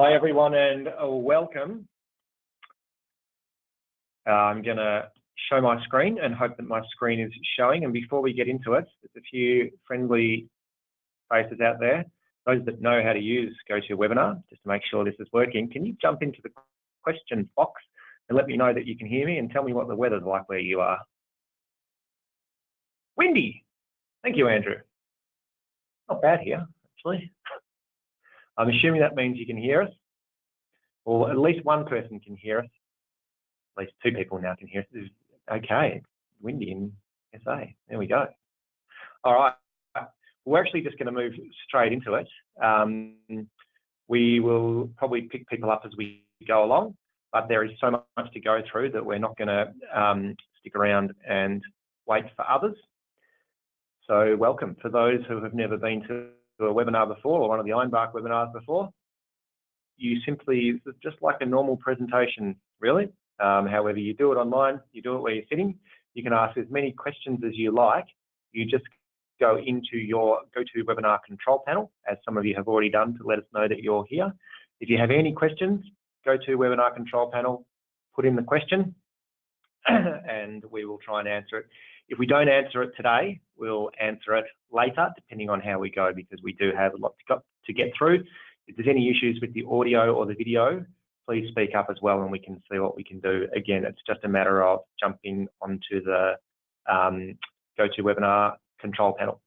Hi everyone and welcome. I'm going to show my screen and hope that my screen is showing. And before we get into it, there's a few friendly faces out there. Those that know how to use GoToWebinar, just to make sure this is working, can you jump into the questions box and let me know that you can hear me and tell me what the weather's like where you are? Windy. Thank you, Andrew. Not bad here, actually. I'm assuming that means you can hear us, or at least one person can hear us. At least two people now can hear us. Okay, windy in SA. There we go. All right, we're actually just going to move straight into it. We will probably pick people up as we go along, but there is so much to go through that we're not going to stick around and wait for others. So welcome. For those who have never been to a webinar before or one of the Ironbark webinars before, you simply, it's just like a normal presentation, really. However, you do it online, you do it where you're sitting. You can ask as many questions as you like. You just go into your GoToWebinar control panel, as some of you have already done, to let us know that you're here. If you have any questions, GoToWebinar control panel, put in the question, and we will try and answer it. If we don't answer it today, we'll answer it later, depending on how we go, because we do have a lot to get through. If there's any issues with the audio or the video, please speak up as well and we can see what we can do. Again, it's just a matter of jumping onto the GoToWebinar control panel.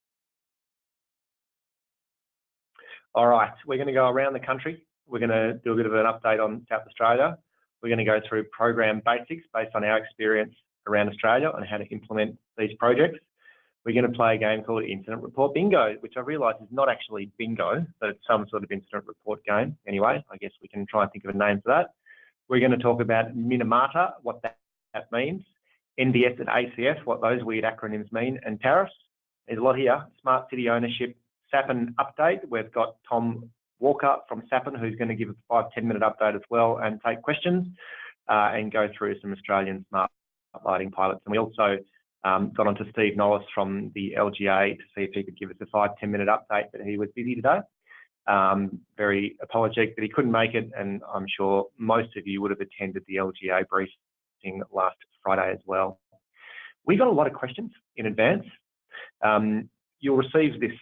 All right, we're going to go around the country. We're going to do a bit of an update on South Australia. We're going to go through program basics based on our experience around Australia and how to implement these projects. We're going to play a game called Incident Report Bingo, which I realise is not actually bingo, but it's some sort of incident report game. Anyway, I guess we can try and think of a name for that. We're going to talk about Minamata, what that means, NDS and ACF, what those weird acronyms mean, and tariffs. There's a lot here. Smart City Ownership, SAPN update. We've got Tom Walker from SAPN who's going to give a 5-10 minute update as well and take questions and go through some Australian smart lighting pilots. And we also got on to Steve Nollis from the LGA to see if he could give us a 5-10 minute update, but he was busy today. Very apologetic that he couldn't make it, and I'm sure most of you would have attended the LGA briefing last Friday as well. We got a lot of questions in advance. You'll receive this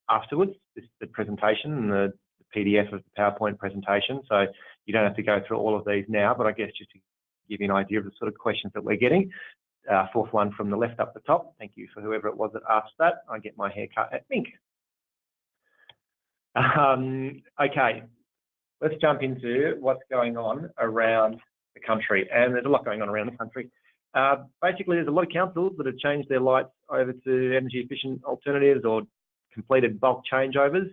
afterwards, the presentation and the PDF of the PowerPoint presentation, so you don't have to go through all of these now, but I guess just to give you an idea of the sort of questions that we're getting. Fourth one from the left up the top. Thank you for whoever it was that asked that. I get my hair cut at Mink. Okay, let's jump into what's going on around the country. And there's a lot going on around the country. Basically, there's a lot of councils that have changed their lights over to energy efficient alternatives or completed bulk changeovers.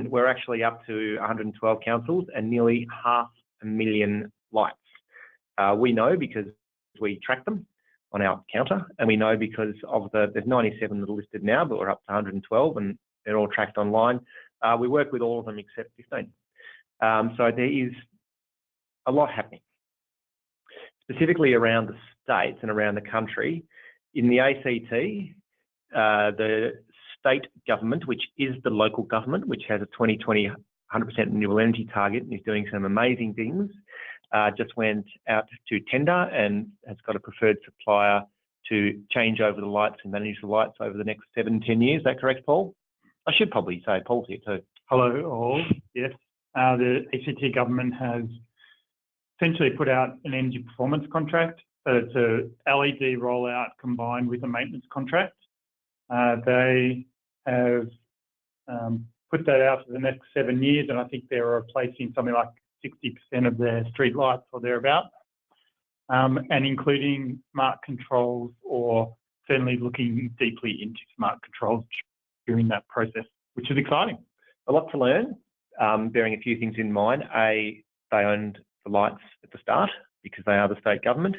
We're actually up to 112 councils and nearly 500,000 lights. We know because we track them on our counter, and we know because of there's 97 that are listed now, but we're up to 112 and they're all tracked online. We work with all of them except 15. So there is a lot happening. Specifically around the states and around the country, in the ACT, the state government, which is the local government, which has a 2020 100% renewable energy target and is doing some amazing things, just went out to tender and has got a preferred supplier to change over the lights and manage the lights over the next 7-10 years. Is that correct, Paul? I should probably say Paul's here too. Hello all, yes. The ACT government has essentially put out an energy performance contract. So it's a LED rollout combined with a maintenance contract. They have put that out for the next 7 years, and I think they're replacing something like 60% of their street lights or thereabout, and including smart controls, or certainly looking deeply into smart controls during that process, which is exciting. A lot to learn, bearing a few things in mind. A, they owned the lights at the start because they are the state government,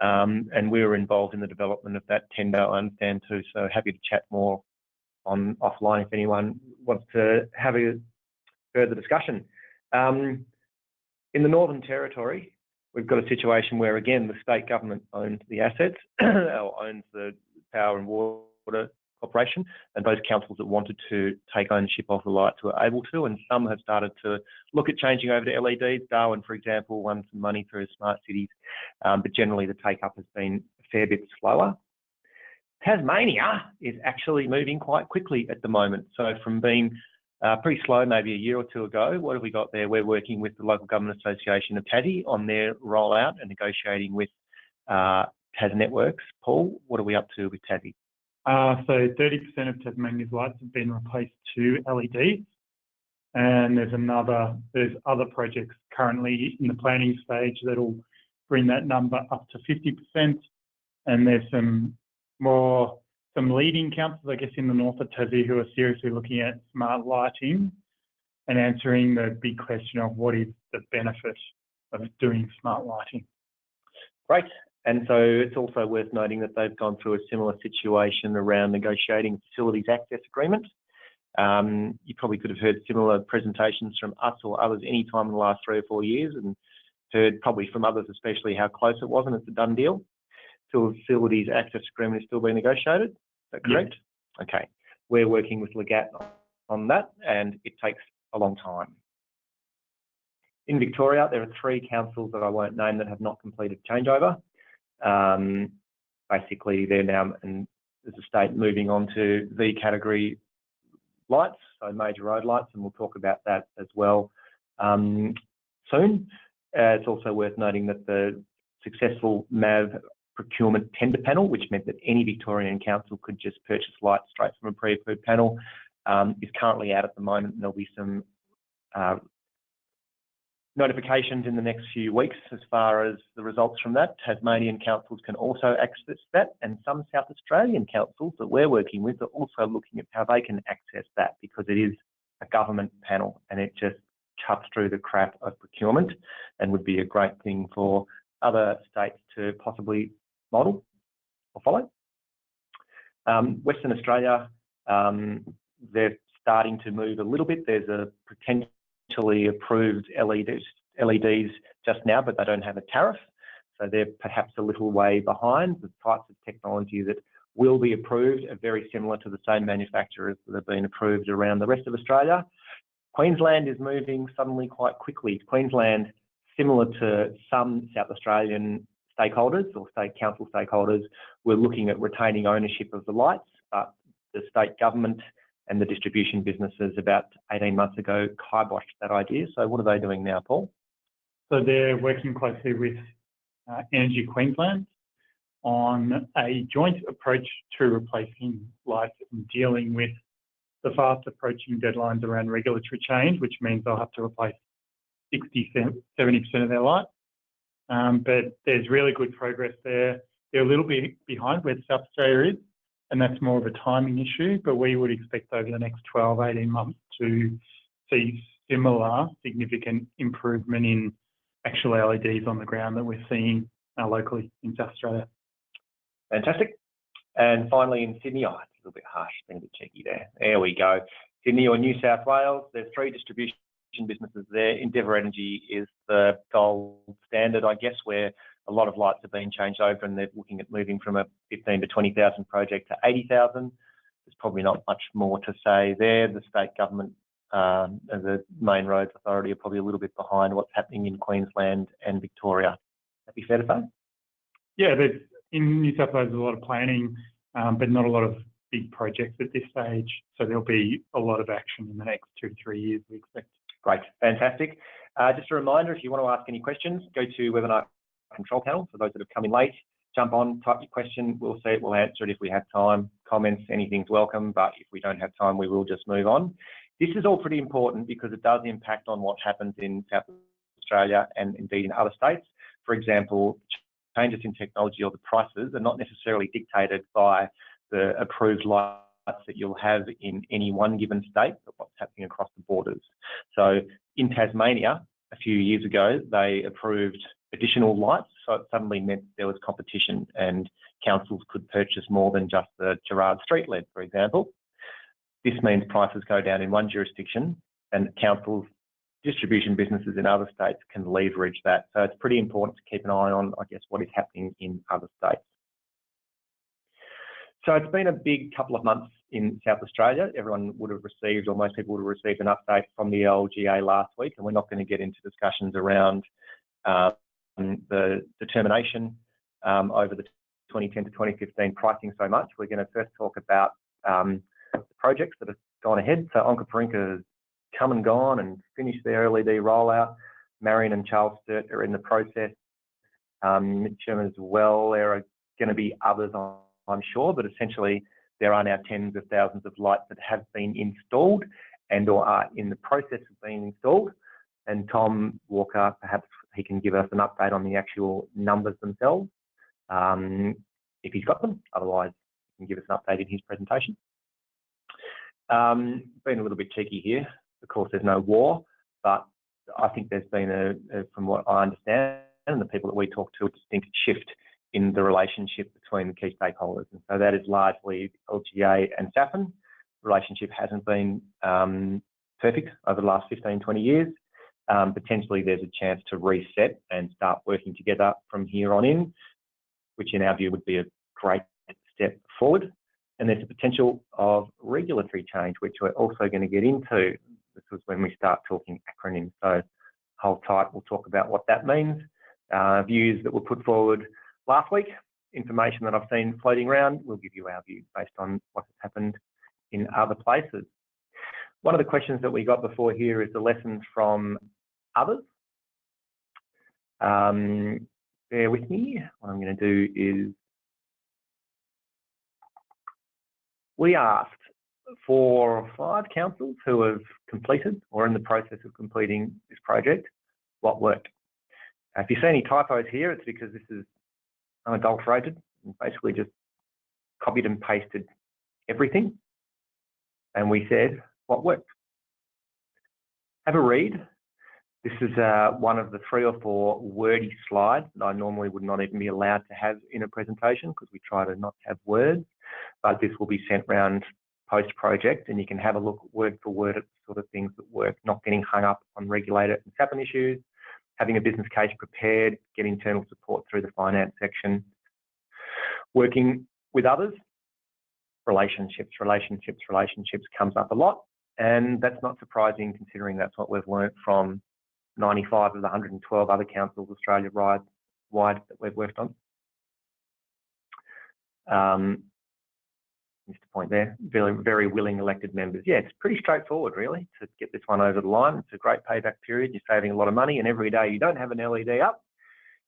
and we were involved in the development of that tender, I understand too, so happy to chat more on offline if anyone wants to have a further discussion. In the Northern Territory, we've got a situation where, again, the state government owns the assets, or owns the power and water Corporation, and those councils that wanted to take ownership of the lights were able to, and some have started to look at changing over to LEDs. Darwin, for example, won some money through smart cities, but generally the take-up has been a fair bit slower. Tasmania is actually moving quite quickly at the moment. So from being pretty slow maybe a year or two ago, what have we got there? We're working with the Local Government Association of Tassie on their rollout and negotiating with Tas Networks. Paul, what are we up to with Tassie? So 30% of Tasmania's lights have been replaced to LEDs, and there's other projects currently in the planning stage that'll bring that number up to 50%. And there's some leading councils, I guess, in the north of Tassie who are seriously looking at smart lighting and answering the big question of what is the benefit of doing smart lighting. Great. And so it's also worth noting that they've gone through a similar situation around negotiating facilities access agreement. You probably could have heard similar presentations from us or others any time in the last 3 or 4 years, and heard probably from others especially how close it was, and it's a done deal. So facilities access agreement is still being negotiated. Is that correct? Yep. Okay. We're working with Legat on that, and it takes a long time. In Victoria, there are 3 councils that I won't name that have not completed changeover. Basically, they're now, and as a state, moving on to V category lights, so major road lights, and we'll talk about that as well soon. It's also worth noting that the successful MAV procurement tender panel, which meant that any Victorian council could just purchase lights straight from a pre-approved panel, is currently out at the moment, and there'll be some notifications in the next few weeks as far as the results from that. Tasmanian councils can also access that, and some South Australian councils that we're working with are also looking at how they can access that, because it is a government panel and it just cuts through the crap of procurement and would be a great thing for other states to possibly model or follow. Western Australia, they're starting to move a little bit. There's a potentially approved LEDs just now, but they don't have a tariff. So they're perhaps a little way behind. The types of technology that will be approved are very similar to the same manufacturers that have been approved around the rest of Australia. Queensland is moving suddenly quite quickly. Queensland, similar to some South Australian stakeholders or state council stakeholders, were looking at retaining ownership of the lights, but the state government and the distribution businesses about 18 months ago kiboshed that idea. So what are they doing now, Paul? So they're working closely with Energy Queensland on a joint approach to replacing lights and dealing with the fast approaching deadlines around regulatory change, which means they'll have to replace 60-70% of their lights. But there's really good progress there. They're a little bit behind where South Australia is, and that's more of a timing issue, but we would expect over the next 12, 18 months to see similar significant improvement in actual LEDs on the ground that we're seeing locally in South Australia. Fantastic. And finally in Sydney, it's a little bit harsh, being a bit cheeky there. There we go. Sydney or New South Wales, there's 3 distribution businesses there. Endeavour Energy is the gold standard, I guess, where a lot of lights are being changed over, and they're looking at moving from a 15 to 20,000 project to 80,000. There's probably not much more to say there. The state government and the Main Roads Authority are probably a little bit behind what's happening in Queensland and Victoria. That be fair to say? Yeah, in New South Wales, there's a lot of planning, but not a lot of big projects at this stage. So there'll be a lot of action in the next 2 to 3 years, we expect. Great, fantastic. Just a reminder, if you want to ask any questions, go to webinar control panel. For those that have come in late, jump on, type your question. We'll see it, we'll answer it if we have time. Comments, anything's welcome, but if we don't have time, we will just move on. This is all pretty important because it does impact on what happens in South Australia and indeed in other states. For example, changes in technology or the prices are not necessarily dictated by the approved lights that you'll have in any one given state, but what's happening across the borders. So in Tasmania, a few years ago, they approved additional lights, so it suddenly meant there was competition and councils could purchase more than just the Gerard Street LED, for example. This means prices go down in one jurisdiction and councils, distribution businesses in other states can leverage that. So it's pretty important to keep an eye on, I guess, what is happening in other states. So it's been a big couple of months in South Australia. Everyone would have received, or most people would have received, an update from the LGA last week, and we're not going to get into discussions around the determination over the 2010 to 2015 pricing so much. We're going to first talk about the projects that have gone ahead. So Onkaparinga has come and gone and finished their LED rollout. Marion and Charles Sturt are in the process. Mitcham as well. There are going to be others, I'm sure, but essentially there are now tens of thousands of lights that have been installed and or are in the process of being installed. And Tom Walker, perhaps he can give us an update on the actual numbers themselves, if he's got them. Otherwise, he can give us an update in his presentation. Being a little bit cheeky here. Of course, there's no war, but I think there's been from what I understand, and the people that we talk to, a distinct shift in the relationship between the key stakeholders. And so that is largely LGA and SAPN. The relationship hasn't been perfect over the last 15, 20 years. Potentially there's a chance to reset and start working together from here on in, which in our view would be a great step forward. And there's a potential of regulatory change, which we're also going to get into. This is when we start talking acronyms. So hold tight, we'll talk about what that means. Views that were put forward last week, information that I've seen floating around, we'll give you our view based on what has happened in other places. One of the questions that we got before here is the lessons from others. Bear with me. What I'm going to do is we asked 4 or 5 councils who have completed or are in the process of completing this project what worked. If you see any typos here, it's because this is unadulterated and basically just copied and pasted everything. And we said what worked. Have a read. This is one of the 3 or 4 wordy slides that I normally would not even be allowed to have in a presentation because we try to not have words, but this will be sent round post-project and you can have a look word for word at the sort of things that work, not getting hung up on regulator and SAPN issues, having a business case prepared, get internal support through the finance section, working with others, relationships comes up a lot. And that's not surprising considering that's what we've learnt from 95 of the 112 other councils Australia-wide that we've worked on. Missed a point there. Very, very willing elected members. Yeah, it's pretty straightforward, really, to get this one over the line. It's a great payback period. You're saving a lot of money, and every day you don't have an LED up,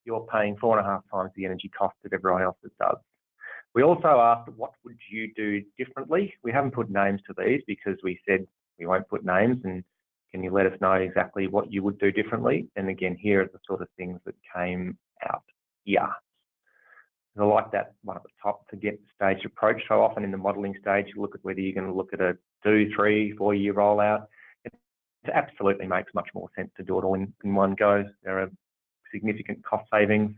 you're paying 4.5 times the energy cost of everyone else that does. We also asked, what would you do differently? We haven't put names to these because we said we won't put names, and can you let us know exactly what you would do differently? And again, here are the sort of things that came out here. I like that one at the top, to get the staged approach. So often in the modelling stage, you look at whether you're going to look at a 2, 3, 4 year rollout. It absolutely makes much more sense to do it all in one go. There are significant cost savings,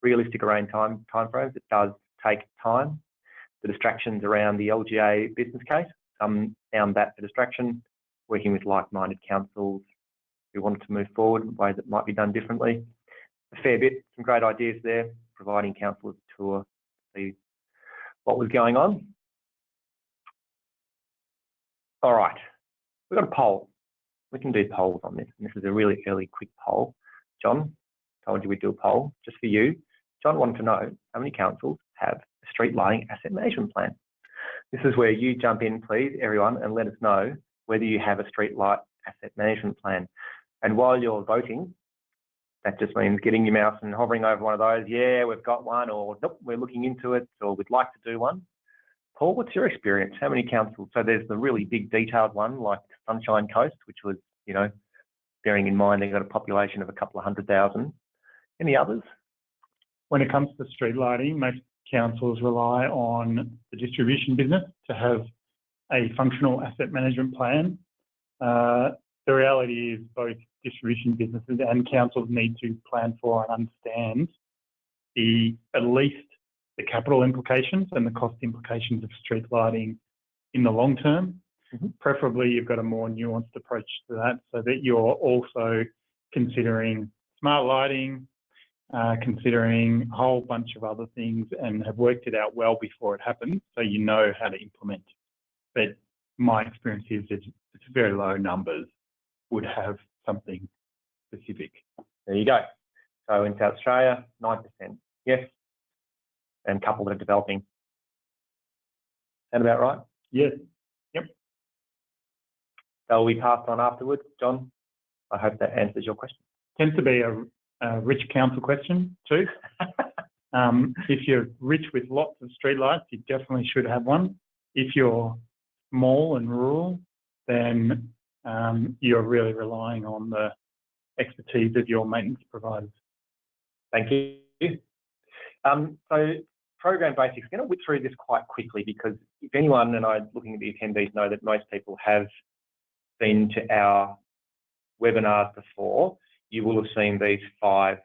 realistic around time frames. It does take time. The distractions around the LGA business case, some found that a distraction, working with like-minded councils who wanted to move forward in ways that might be done differently. A fair bit, some great ideas there, providing councillors a tour to see what was going on. All right, we've got a poll. We can do polls on this. And this is a really early, quick poll. John, told you we'd do a poll just for you. John wanted to know how many councils have a street lighting asset management plan. This is where you jump in, please, everyone, and let us know whether you have a street light asset management plan. And while you're voting, that just means getting your mouse and hovering over one of those. Yeah, we've got one, or nope, we're looking into it, or we'd like to do one. Paul, what's your experience? How many councils? So there's the really big detailed one like Sunshine Coast, which was, you know, bearing in mind they've got a population of a couple of 100,000. Any others? When it comes to street lighting, most councils rely on the distribution business to have a functional asset management plan. The reality is both distribution businesses and councils need to plan for and understand at least the capital implications and the cost implications of street lighting in the long term. Mm-hmm. Preferably, you've got a more nuanced approach to that so that you're also considering smart lighting, considering a whole bunch of other things, and have worked it out well before it happens, so you know how to implement. But my experience is it's very low numbers would have something specific. There you go. So in South Australia, 9%, yes, and a couple that are developing. Sound about right? Yes. Yep. They'll be passed on afterwards, John. I hope that answers your question. Tends to be a rich council question too. If you're rich with lots of streetlights, you definitely should have one. If you're small and rural, then you're really relying on the expertise of your maintenance providers. Thank you. So program basics, I'm going to whip through this quite quickly because if anyone, and I'm looking at the attendees, know that most people have been to our webinars before, you will have seen these 5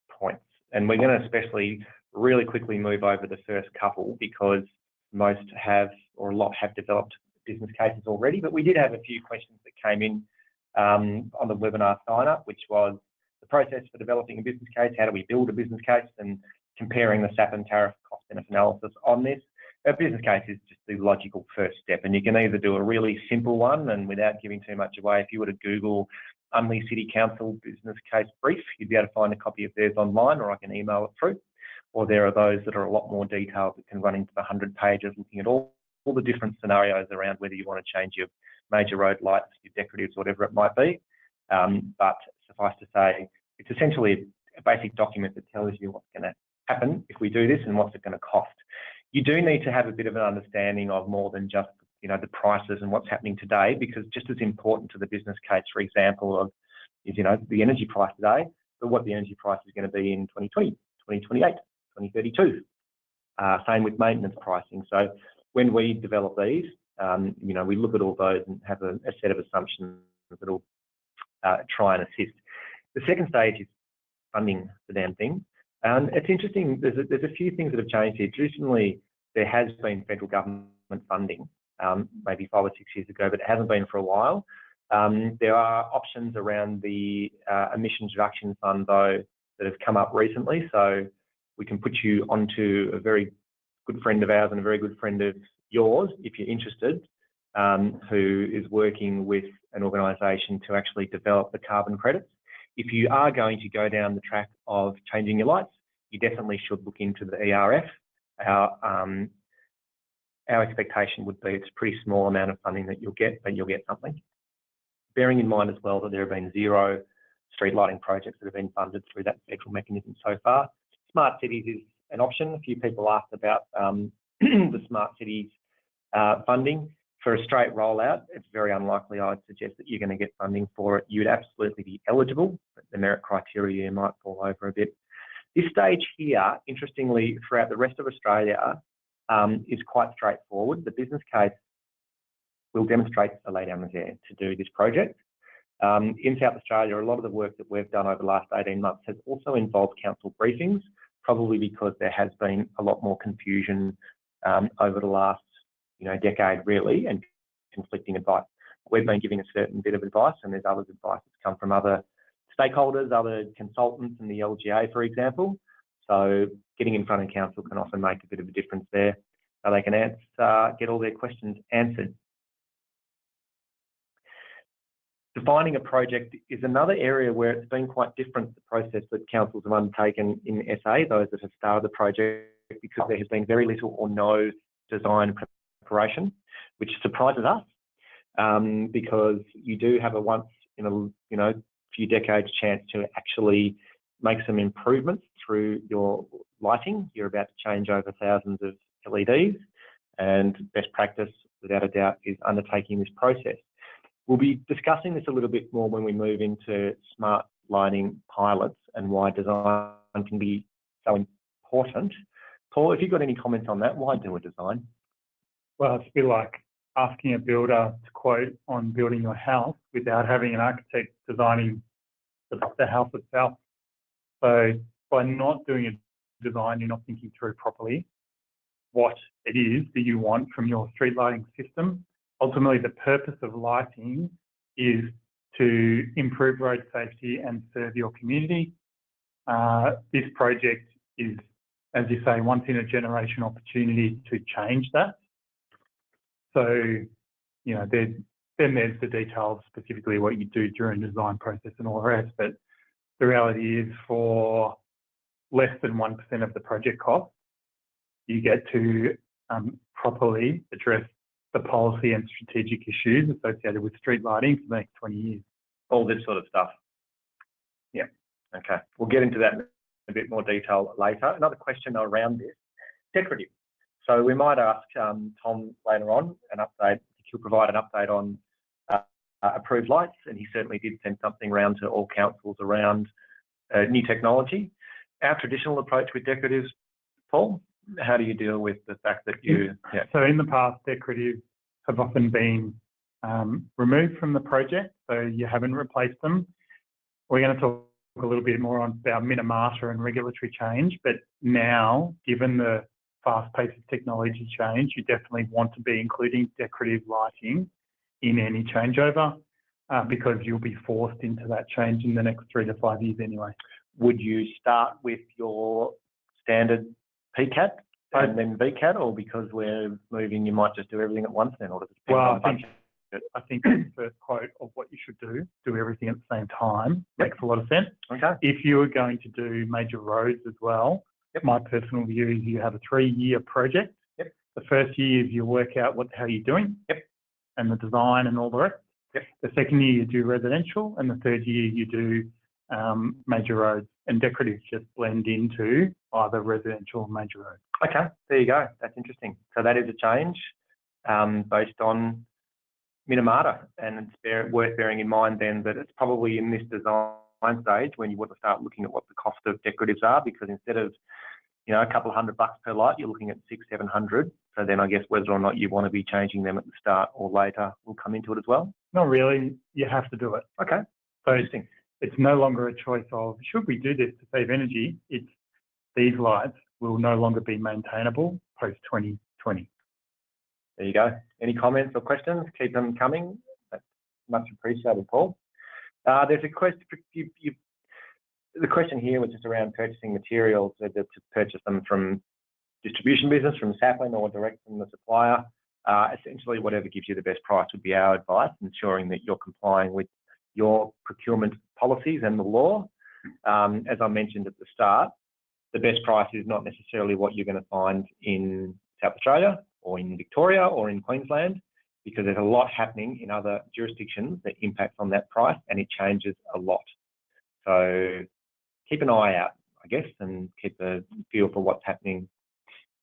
points. And we're going to especially really quickly move over the first couple because most have, or a lot have developed business cases already, but we did have a few questions that came in on the webinar sign up, which was the process for developing a business case, how do we build a business case, and comparing the SAPN tariff cost benefit analysis on this. A business case is just the logical first step, and you can either do a really simple one, and without giving too much away, if you were to Google Unley City Council business case brief, you'd be able to find a copy of theirs online, or I can email it through. Or there are those that are a lot more detailed that can run into the 100 pages looking at all the different scenarios around whether you want to change your major road lights, your decoratives, whatever it might be. But suffice to say, it's essentially a basic document that tells you what's going to happen if we do this and what's it going to cost. You do need to have a bit of an understanding of more than just, the prices and what's happening today, because just as important to the business case, for example, is the energy price today, but what the energy price is going to be in 2020, 2028, 2032. Same with maintenance pricing. So when we develop these, we look at all those and have a set of assumptions that'll try and assist. The second stage is funding the damn thing. And it's interesting, there's a few things that have changed here. Traditionally, there has been federal government funding, maybe 5 or 6 years ago, but it hasn't been for a while. There are options around the emissions reduction fund, though, that have come up recently. So we can put you onto a very good friend of ours and a very good friend of yours, if you're interested, who is working with an organisation to actually develop the carbon credits. If you are going to go down the track of changing your lights, you definitely should look into the ERF. Our expectation would be it's a pretty small amount of funding that you'll get, but you'll get something. Bearing in mind as well that there have been 0 street lighting projects that have been funded through that federal mechanism so far. Smart cities is an option. A few people asked about the smart cities funding. For a straight rollout, it's very unlikely, I'd suggest, that you're going to get funding for it. You'd absolutely be eligible, but the merit criteria might fall over a bit. This stage here, interestingly, throughout the rest of Australia, is quite straightforward. The business case will demonstrate the laydown there to do this project. In South Australia, a lot of the work that we've done over the last 18 months has also involved council briefings, probably because there has been a lot more confusion over the last decade, really, and conflicting advice. We've been giving a certain bit of advice, and there's other advice that's come from other stakeholders, other consultants in the LGA, for example. So getting in front of council can often make a bit of a difference there, so they can get all their questions answered. Defining a project is another area where it's been quite different, the process that councils have undertaken in SA, those that have started the project, because there has been very little or no design preparation, which surprises us, because you do have a once in a few decades chance to actually make some improvements through your lighting. You're about to change over thousands of LEDs, and best practice, without a doubt, is undertaking this process. We'll be discussing this a little bit more when we move into smart lighting pilots and why design can be so important. Paul, have you got any comments on that? Why do a design? Well, it's a bit like asking a builder to quote on building your house without having an architect designing the house itself. So by not doing a design, you're not thinking through properly what it is that you want from your street lighting system. Ultimately, the purpose of lighting is to improve road safety and serve your community. This project is, as you say, once in a generation opportunity to change that. So, then there's the details, specifically what you do during the design process and all the rest. But the reality is, for less than 1% of the project cost, you get to properly address the policy and strategic issues associated with street lighting for the next 20 years. All this sort of stuff. Yeah. Okay. We'll get into that in a bit more detail later. Another question around this, decorative. So we might ask Tom later on an update. He'll provide an update on approved lights, and he certainly did send something around to all councils around new technology. Our traditional approach with decoratives, Paul, how do you deal with the fact that you... Yeah. So in the past, decoratives have often been removed from the project, so you haven't replaced them. We're going to talk a little bit more about Minamata and regulatory change, but now, given the fast pace of technology change, you definitely want to be including decorative lighting in any changeover because you'll be forced into that change in the next 3 to 5 years anyway. Would you start with your standard PCAT and then VCAT, or because we're moving, you might just do everything at once then? Or does it depend on budget? I think the first quote of what you should do everything at the same time, makes a lot of sense. Okay. If you are going to do major roads as well, my personal view is you have a 3-year project. Yep. The first year is you work out how you're doing. Yep. And the design and all the rest. Yep. The second year you do residential, and the third year you do major roads, and decoratives just blend into either residential or major roads. Okay, there you go. That's interesting. So that is a change based on Minamata, and it's worth bearing in mind then that it's probably in this design stage when you want to start looking at what the cost of decoratives are, because instead of a couple of $100 per light, you're looking at $600-700. So then I guess whether or not you want to be changing them at the start or later will come into it as well. Not really. You have to do it. Okay. So it's no longer a choice of should we do this to save energy. It's these lights will no longer be maintainable post 2020. There you go. Any comments or questions? Keep them coming. That's much appreciated, Paul. There's a question. The question here was just around purchasing materials, to purchase them from distribution business, from SAPN, or direct from the supplier. Essentially, whatever gives you the best price would be our advice, ensuring that you're complying with your procurement policies and the law. As I mentioned at the start, the best price is not necessarily what you're going to find in South Australia or in Victoria or in Queensland, because there's a lot happening in other jurisdictions that impacts on that price, and it changes a lot. So keep an eye out, I guess, and keep a feel for what's happening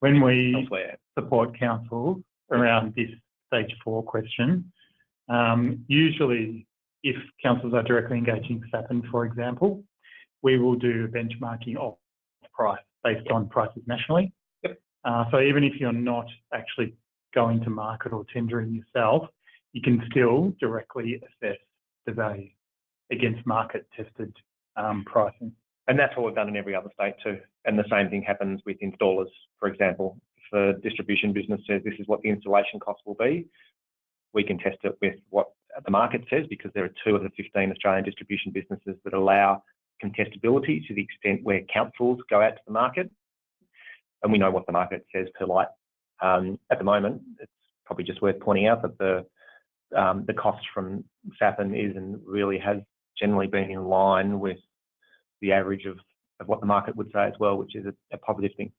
when we elsewhere. Support councils around this stage 4 question. Usually, if councils are directly engaging SAPN, for example, we will do benchmarking of price based on prices nationally. Yep. So even if you're not actually going to market or tendering yourself, you can still directly assess the value against market-tested pricing. And that's what we've done in every other state too. And the same thing happens with installers, for example. If a distribution business says this is what the installation cost will be, we can test it with what the market says, because there are 2 of the 15 Australian distribution businesses that allow contestability to the extent where councils go out to the market. And we know what the market says per light. At the moment, it's probably just worth pointing out that the cost from SAPN is and really has generally been in line with the average of what the market would say as well, which is a positive thing.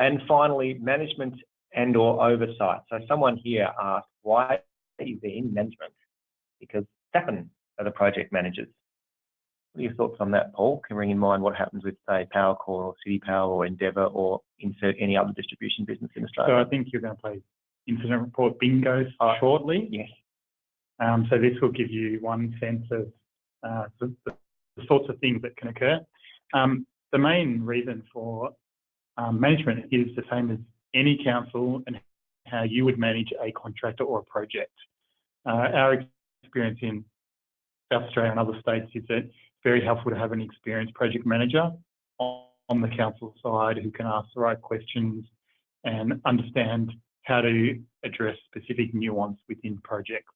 And finally, management and or oversight. So someone here asked, why is there in management? Because SAPN are the project managers. What are your thoughts on that, Paul? Bearing in mind what happens with, say, Powercor or City Power or Endeavour, or insert any other distribution business in Australia? So I think you're going to play incident report bingo shortly. Yes. So this will give you one sense of the sorts of things that can occur. The main reason for management is the same as any council and how you would manage a contractor or a project. Our experience in South Australia and other states is that it's very helpful to have an experienced project manager on the council side who can ask the right questions and understand how to address specific nuance within projects.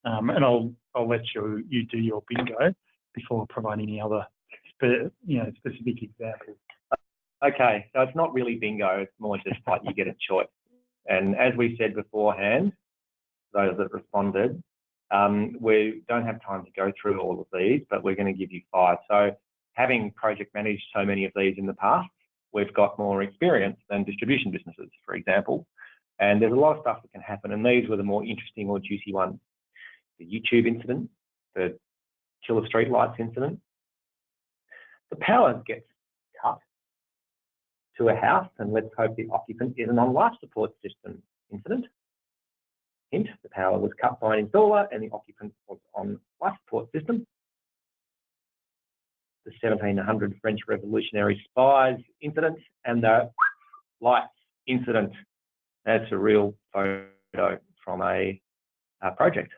And I'll let you do your bingo before providing any other specific examples. Okay, so it's not really bingo, it's more just like you get a choice. And as we said beforehand, those that responded, we don't have time to go through all of these, but we're going to give you 5. So having project managed so many of these in the past, we've got more experience than distribution businesses, for example. And there's a lot of stuff that can happen, and these were the more interesting or juicy ones. The YouTube incident, the killer street lights incident, the power gets cut to a house, and let's hope the occupant is a non-life support system incident. Hint, the power was cut by an installer and the occupant was on life support system. The 1700 French Revolutionary Spies incident and the lights incident. That's a real photo from a project.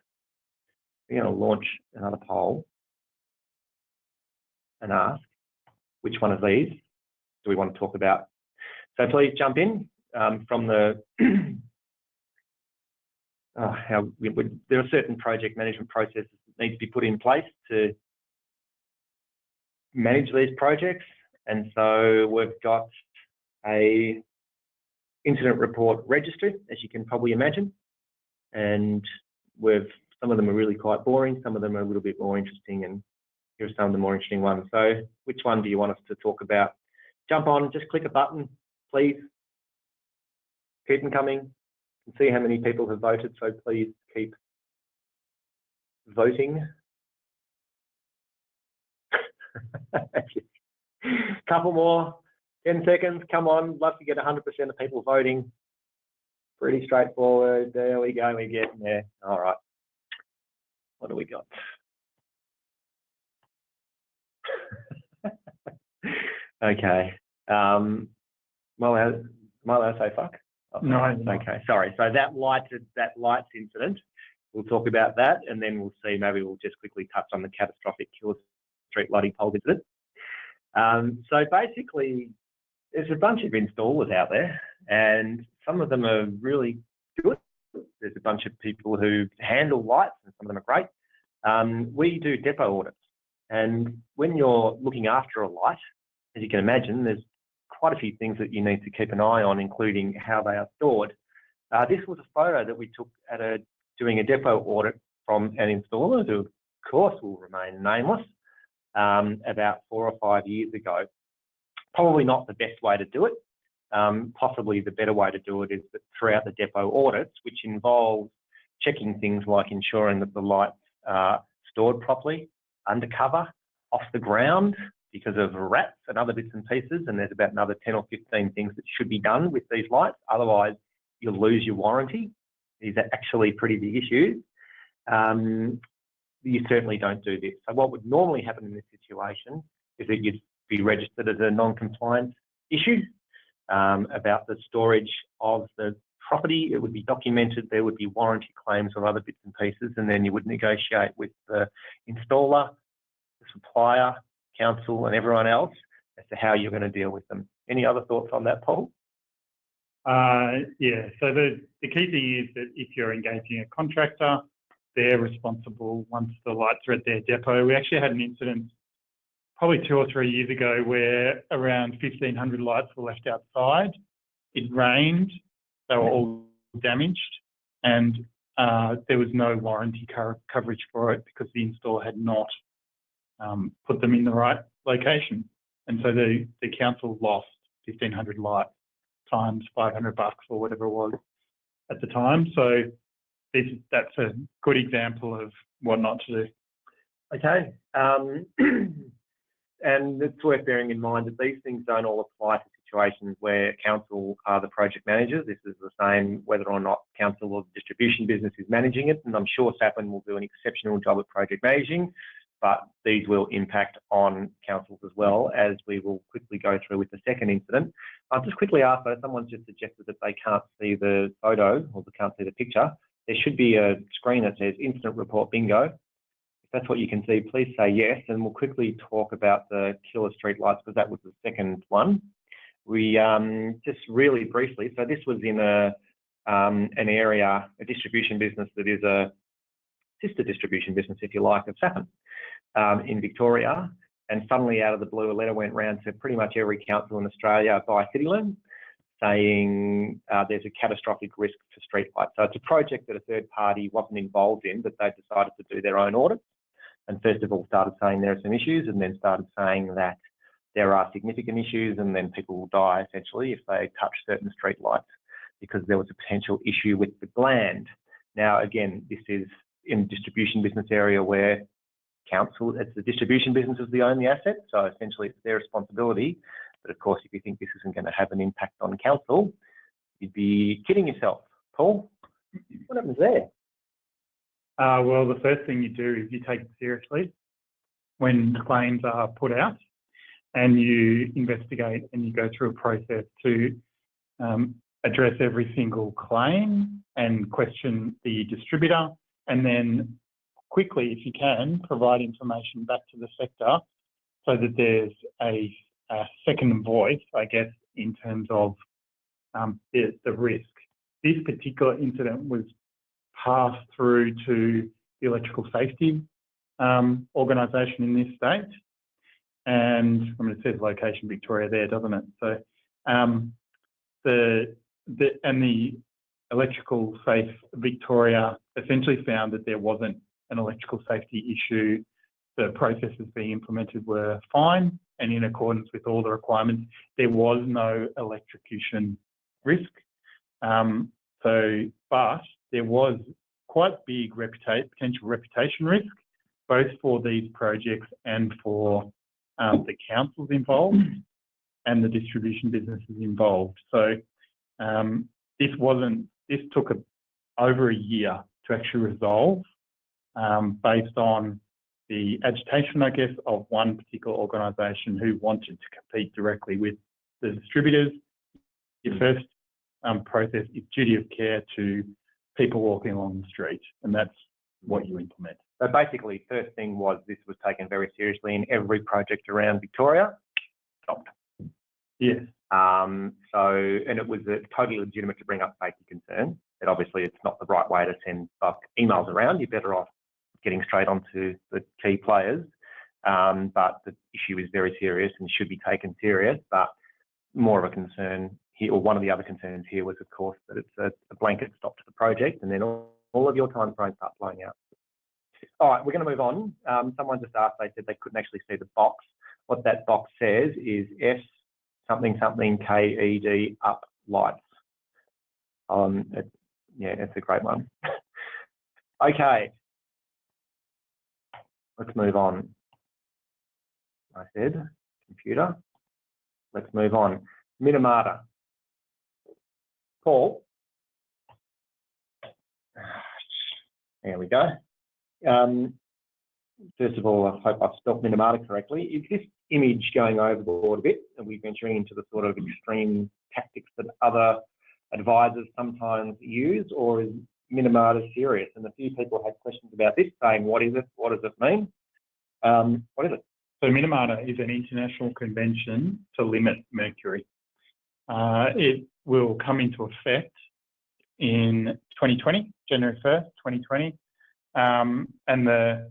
We're going to launch another poll and ask which one of these do we want to talk about. So please jump in from the there are certain project management processes that need to be put in place to manage these projects. And so we've got a incident report registry, as you can probably imagine. And some of them are really quite boring, some of them are a little bit more interesting, and here are some of the more interesting ones. So which one do you want us to talk about? Jump on, just click a button, please. Keep them coming. You can see how many people have voted, so please keep voting. Couple more, 10 seconds, come on. Love to get 100% of people voting. Pretty straightforward. There we go, we're getting there. All right. What do we got? Okay. Am I allowed to say fuck? Oh, No. Okay, sorry. So that lights incident, we'll talk about that, and then we'll see, maybe we'll just quickly touch on the catastrophic killer street lighting pole incident. So basically, there's a bunch of installers out there, and some of them are really good. There's a bunch of people who handle lights, and some of them are great. We do depot audits, and when you're looking after a light, as you can imagine, there's quite a few things that you need to keep an eye on, including how they are stored. This was a photo that we took doing a depot audit from an installer who, of course, will remain nameless, about 4 or 5 years ago. Probably not the best way to do it. Possibly the better way to do it is that throughout the depot audits, which involves checking things like ensuring that the lights are stored properly, undercover, off the ground, because of rats and other bits and pieces, and there's about another 10 or 15 things that should be done with these lights. Otherwise, you'll lose your warranty. These are actually pretty big issues. You certainly don't do this. So what would normally happen in this situation is that you'd be registered as a non-compliance issue about the storage of the property. It would be documented, there would be warranty claims or other bits and pieces, and then you would negotiate with the installer, the supplier, council and everyone else as to how you're going to deal with them. Any other thoughts on that, Paul? Yeah, so the key thing is that if you're engaging a contractor, they're responsible once the lights are at their depot. We actually had an incident probably 2 or 3 years ago where around 1,500 lights were left outside. It rained, they were all damaged, and there was no warranty coverage for it because the installer had not put them in the right location. And so the council lost 1,500 lights times $500 or whatever it was at the time. So that's a good example of what not to do. Okay. And it's worth bearing in mind that these things don't all apply to situations where council are the project managers. This is the same whether or not council or the distribution business is managing it. And I'm sure SAPN will do an exceptional job at project managing, but these will impact on councils as well, as we will quickly go through with the second incident. I'll just quickly ask, though, someone just suggested that they can't see the photo or they can't see the picture. There should be a screen that says incident report bingo. If that's what you can see, please say yes, and we'll quickly talk about the killer street lights because that was the second one. We just really briefly, so this was in an area, a distribution business that is a sister distribution business, if you like, of SAPN in Victoria. And suddenly, out of the blue, a letter went round to pretty much every council in Australia by CityLink saying there's a catastrophic risk for streetlights. So it's a project that a third party wasn't involved in, but they decided to do their own audit. And first of all, started saying there are some issues, and then started saying that there are significant issues, and then people will die essentially if they touch certain streetlights because there was a potential issue with the gland. Now, again, this is in the distribution business area where council, it's the distribution businesses that own the asset, so essentially it's their responsibility. But of course, if you think this isn't going to have an impact on council, you'd be kidding yourself. Paul, what happens there? Well, the first thing you do is you take it seriously when claims are put out, and you investigate and you go through a process to address every single claim and question the distributor, and then quickly, if you can, provide information back to the sector so that there's a second voice, I guess, in terms of the risk. This particular incident was passed through to the electrical safety organisation in this state, and I mean, it says location Victoria there, doesn't it? So the Electrical Safe Victoria essentially found that there wasn't an electrical safety issue. The processes being implemented were fine and in accordance with all the requirements. There was no electrocution risk. But there was quite big potential reputation risk, both for these projects and for the councils involved and the distribution businesses involved. So this took over a year to actually resolve, based on the agitation, I guess, of one particular organisation who wanted to compete directly with the distributors. Your first process is duty of care to people walking along the street, and that's what you implement. So basically, first thing was this was taken very seriously in every project around Victoria. Stopped. Yes. And it was totally legitimate to bring up safety concerns. But obviously, it's not the right way to send emails around. You're better off getting straight onto the key players. But the issue is very serious and should be taken serious. But more of a concern here, or one of the other concerns here, was, of course, that it's a blanket stop to the project, and then all of your time frames start blowing out. All right, we're going to move on. Someone just asked, they said they couldn't actually see the box. What that box says is S something something KED up lights. Yeah, it's a great one. Okay, let's move on. I said, computer, let's move on. Minamata. Paul. There we go. First of all, I hope I've spelt Minamata correctly. Is this image going overboard a bit? Are we venturing into the sort of extreme tactics that other advisors sometimes use, or is Minamata serious? And a few people had questions about this, saying, what is it? What does it mean? What is it? So Minamata is an international convention to limit mercury. It will come into effect in 2020, January 1st, 2020. And the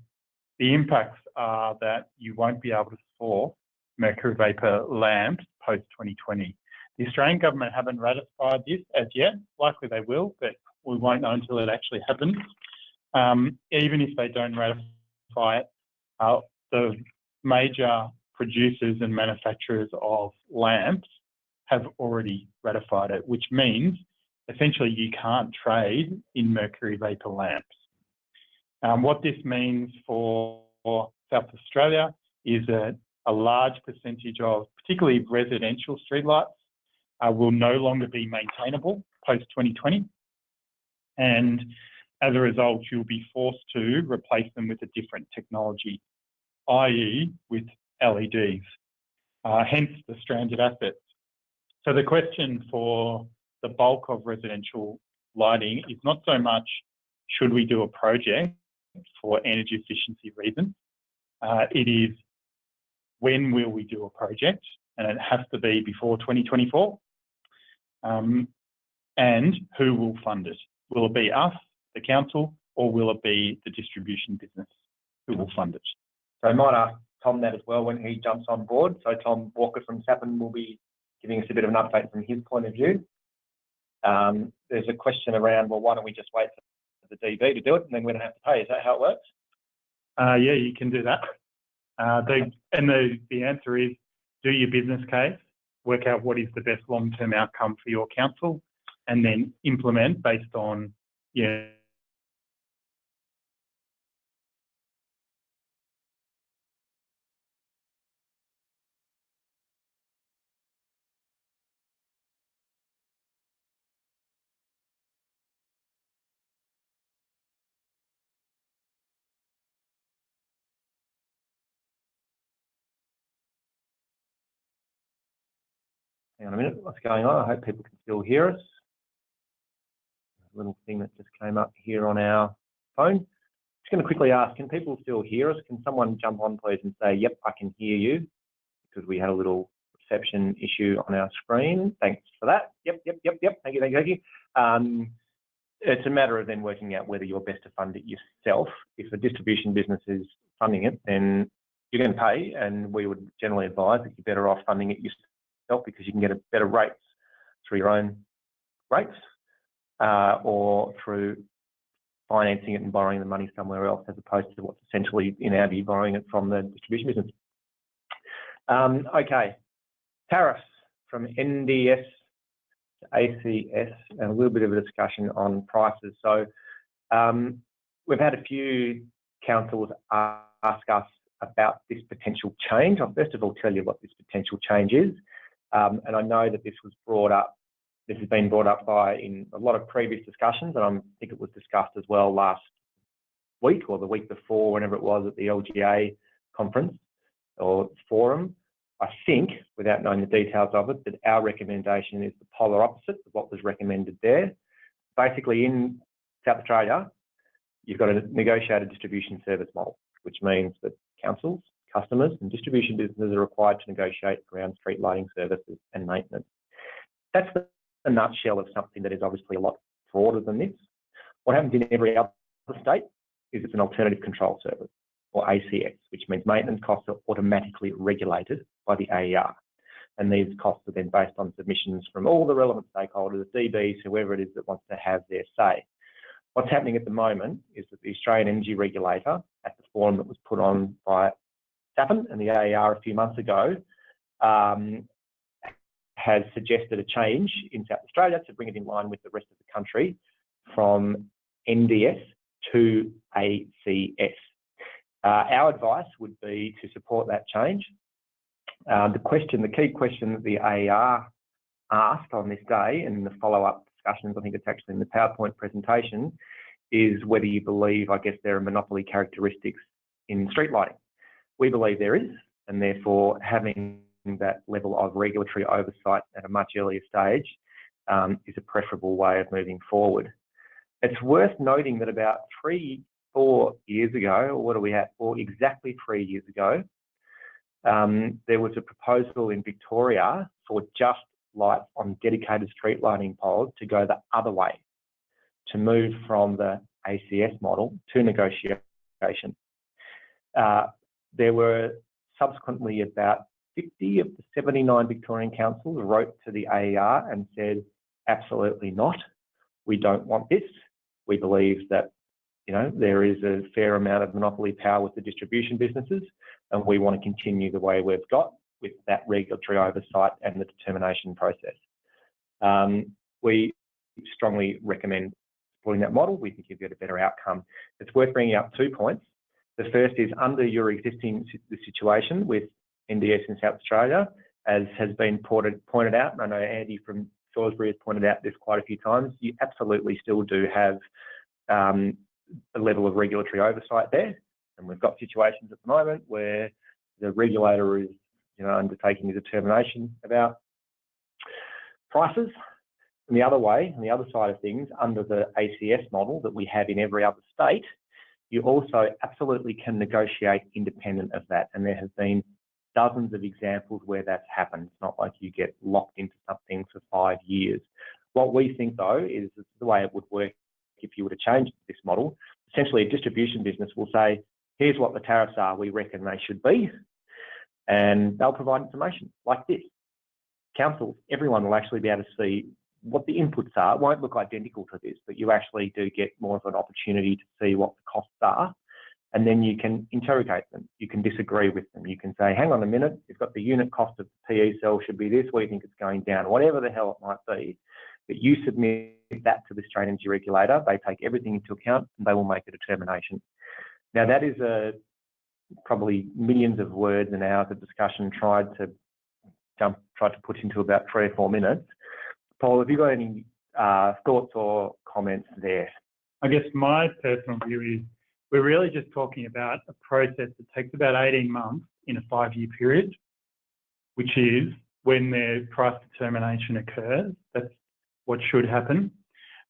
impacts are that you won't be able to store mercury vapour lamps post-2020. The Australian government haven't ratified this as yet. Likely they will, but we won't know until it actually happens. Even if they don't ratify it, the major producers and manufacturers of lamps have already ratified it, which means essentially you can't trade in mercury vapour lamps. What this means for South Australia is that a large percentage of particularly residential streetlights will no longer be maintainable post-2020. And as a result, you'll be forced to replace them with a different technology, i.e. with LEDs, hence the stranded assets. So the question for the bulk of residential lighting is not so much should we do a project for energy efficiency reasons. It is when will we do a project, and it has to be before 2024. And who will fund it? Will it be us, the council, or will it be the distribution business who will fund it? So I might ask Tom that as well when he jumps on board. So Tom Walker from SAPN will be giving us a bit of an update from his point of view. There's a question around, well, why don't we just wait for the DB to do it and then we don't have to pay? Is that how it works? Yeah, you can do that. The answer is, do your business case, work out what is the best long-term outcome for your council, and then implement based on, yeah. Hang on a minute, what's going on? I hope people can still hear us. A little thing that just came up here on our phone. Just going to quickly ask, can people still hear us? Can someone jump on please and say, yep, I can hear you? Because we had a little reception issue on our screen. Thanks for that. Yep. Thank you. It's a matter of then working out whether you're best to fund it yourself. If a distribution business is funding it, then you're going to pay, and we would generally advise that you're better off funding it yourself because you can get a better rates through your own rates or through financing it and borrowing the money somewhere else, as opposed to what's essentially, in our view, borrowing it from the distribution business. Okay, tariffs from NDS to ACS, and a little bit of a discussion on prices. So we've had a few councils ask us about this potential change. I'll first of all tell you what this potential change is. And I know that this was brought up, this has been brought up in a lot of previous discussions, and I think it was discussed as well last week or the week before, whenever it was at the LGA conference or forum. I think, without knowing the details of it, that our recommendation is the polar opposite of what was recommended there. Basically, in South Australia, you've got a negotiated distribution service model, which means that councils, customers and distribution businesses are required to negotiate around street lighting services and maintenance. That's a nutshell of something that is obviously a lot broader than this. What happens in every other state is it's an alternative control service, or ACS, which means maintenance costs are automatically regulated by the AER. And these costs are then based on submissions from all the relevant stakeholders, DBs, whoever it is that wants to have their say. What's happening at the moment is that the Australian Energy Regulator, at the forum that was put on by SAPN and the AER a few months ago, has suggested a change in South Australia to bring it in line with the rest of the country from NDS to ACS. Our advice would be to support that change. The key question that the AER asked on this day, and in the follow-up discussions, I think it's actually in the PowerPoint presentation, is whether you believe, I guess, there are monopoly characteristics in street lighting. We believe there is, and therefore having that level of regulatory oversight at a much earlier stage is a preferable way of moving forward. It's worth noting that about 3-4 years ago, or what are we at, or exactly 3 years ago, there was a proposal in Victoria for just lights on dedicated street lighting poles to go the other way, to move from the ACS model to negotiation. There were subsequently about 50 of the 79 Victorian councils wrote to the AER and said, absolutely not. We don't want this. We believe that, you know, there is a fair amount of monopoly power with the distribution businesses, and we want to continue the way we've got with that regulatory oversight and the determination process. We strongly recommend supporting that model. We think you'll get a better outcome. It's worth bringing up 2 points. The first is, under your existing situation with NDS in South Australia, as has been pointed out, and I know Andy from Salisbury has pointed out this quite a few times, you absolutely still do have a level of regulatory oversight there. And we've got situations at the moment where the regulator is, you know, undertaking a determination about prices. And the other way, on the other side of things, under the ACS model that we have in every other state, you also absolutely can negotiate independent of that. And there have been dozens of examples where that's happened. It's not like you get locked into something for 5 years. What we think, though, is the way it would work if you were to change this model. Essentially, a distribution business will say, here's what the tariffs are we reckon they should be. and they'll provide information like this. Councils, everyone will actually be able to see what the inputs are. It won't look identical to this, but you actually do get more of an opportunity to see what the costs are, and then you can interrogate them. You can disagree with them. You can say, hang on a minute, you've got the unit cost of the PE cell should be this, what do you think it's going down? Whatever the hell it might be, but you submit that to the State Energy Regulator, they take everything into account and they will make a determination. Now that is probably millions of words and hours of discussion tried to put into about 3 or 4 minutes. Paul, have you got any thoughts or comments there? I guess my personal view is we're really just talking about a process that takes about 18 months in a 5-year period, which is when the price determination occurs. That's what should happen.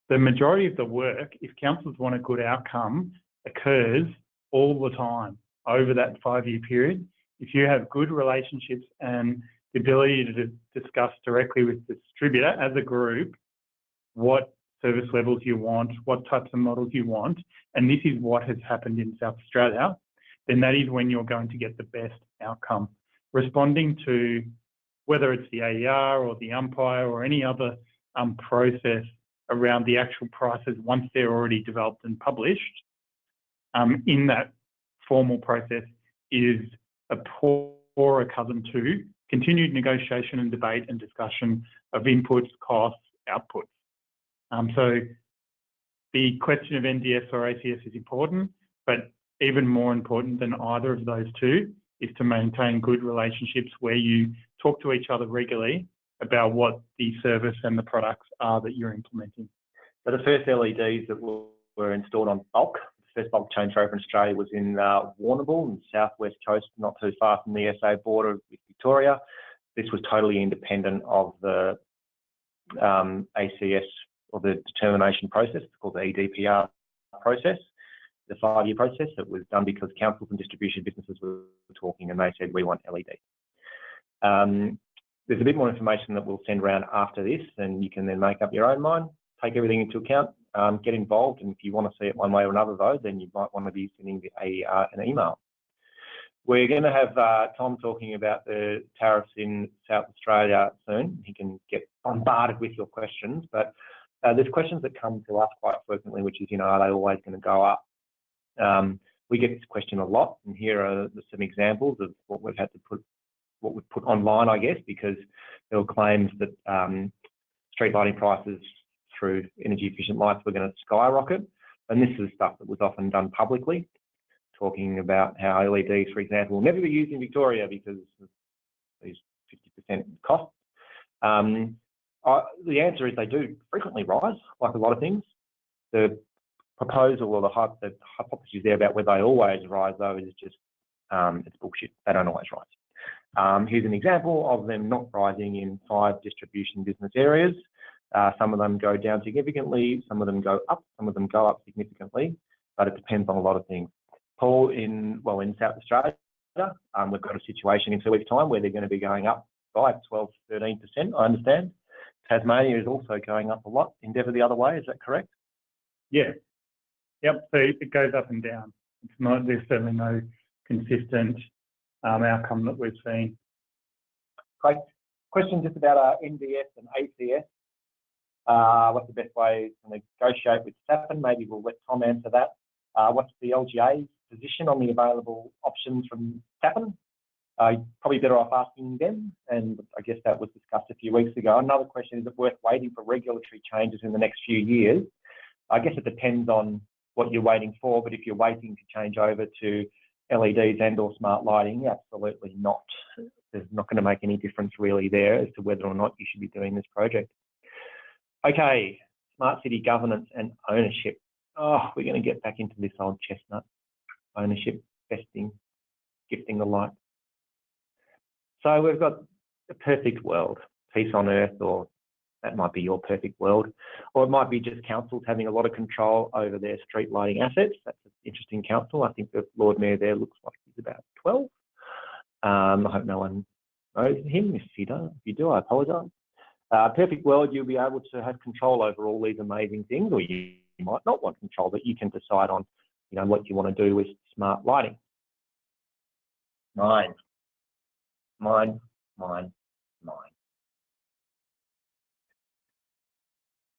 The majority of the work, if councils want a good outcome, occurs all the time over that 5-year period. If you have good relationships and the ability to discuss directly with the distributor as a group what service levels you want, what types of models you want, and this is what has happened in South Australia, then that is when you're going to get the best outcome. Responding to whether it's the AER or the umpire or any other process around the actual prices once they're already developed and published in that formal process is a poorer cousin to continued negotiation and debate and discussion of inputs, costs, outputs. So the question of NDS or ACS is important, but even more important than either of those two is to maintain good relationships where you talk to each other regularly about what the service and the products are that you're implementing. So the first LEDs that were installed on bulk, the first bulk changeover in Australia was in Warrnambool on the southwest coast, not too far from the SA border with Victoria. This was totally independent of the ACS or the determination process. It's called the EDPR process, the 5-year process. That was done because councils and distribution businesses were talking and they said, we want LED. There's a bit more information that we'll send around after this, and you can then make up your own mind, take everything into account, get involved, and if you want to see it one way or another though, then you might want to be sending an email. We're going to have Tom talking about the tariffs in South Australia soon. He can get bombarded with your questions, but there's questions that come to us quite frequently, which is, are they always going to go up? We get this question a lot, and here are some examples of what we've had to put online, I guess, because there were claims that street lighting prices through energy efficient lights were going to skyrocket, and this is stuff that was often done publicly, talking about how LEDs, for example, will never be used in Victoria because of these 50% cost. The answer is they do frequently rise, like a lot of things. The proposal or the hypothesis there about whether they always rise, though, is just it's bullshit. They don't always rise. Here's an example of them not rising in 5 distribution business areas. Some of them go down significantly, some of them go up, some of them go up significantly, but it depends on a lot of things. Paul, in South Australia, we've got a situation in 2 weeks' time where they're going to be going up by 12, 13%, I understand. Tasmania is also going up a lot. Endeavour the other way, is that correct? Yeah. Yep, so it goes up and down. There's certainly no consistent outcome that we've seen. Great. Question just about NDS and ACS. What's the best way to negotiate with SAPN? Maybe we'll let Tom answer that. What's the LGA's position on the available options from SAPN? Probably better off asking them, and I guess that was discussed a few weeks ago. Another question, is it worth waiting for regulatory changes in the next few years? I guess it depends on what you're waiting for, but if you're waiting to change over to LEDs and or smart lighting, absolutely not. There's not going to make any difference really there as to whether or not you should be doing this project. Okay, smart city governance and ownership. Oh, we're going to get back into this old chestnut. Ownership, vesting, gifting the light. So we've got a perfect world, peace on earth, or that might be your perfect world, or it might be just councils having a lot of control over their street lighting assets. That's an interesting council. I think the Lord Mayor there looks like he's about 12. I hope no one knows him. If you do, I apologise. Perfect world, you'll be able to have control over all these amazing things, or you might not want control, but you can decide on, what you want to do with smart lighting. 9. Mine, mine, mine.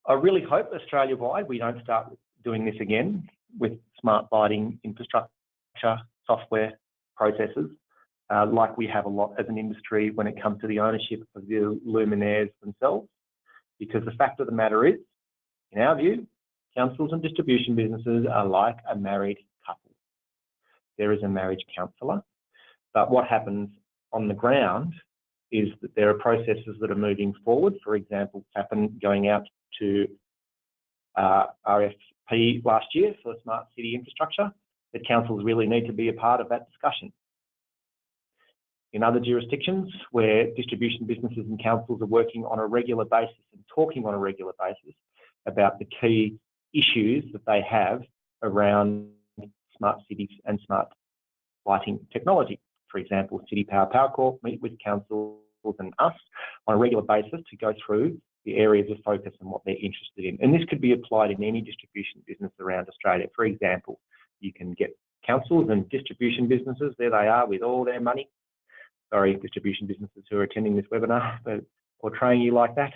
I really hope Australia-wide we don't start doing this again with smart lighting infrastructure, software, processes, like we have a lot as an industry when it comes to the ownership of the luminaires themselves. Because the fact of the matter is, in our view, councils and distribution businesses are like a married couple. There is a marriage counsellor, but what happens on the ground is that there are processes that are moving forward. For example, SAPN going out to RFP last year for smart city infrastructure, that councils really need to be a part of that discussion. In other jurisdictions where distribution businesses and councils are working on a regular basis and talking on a regular basis about the key issues that they have around smart cities and smart lighting technology. For example, City Power Corp meet with councils and us on a regular basis to go through the areas of focus and what they're interested in. And this could be applied in any distribution business around Australia. For example, you can get councils and distribution businesses, there they are with all their money. Sorry, distribution businesses who are attending this webinar, but portraying you like that.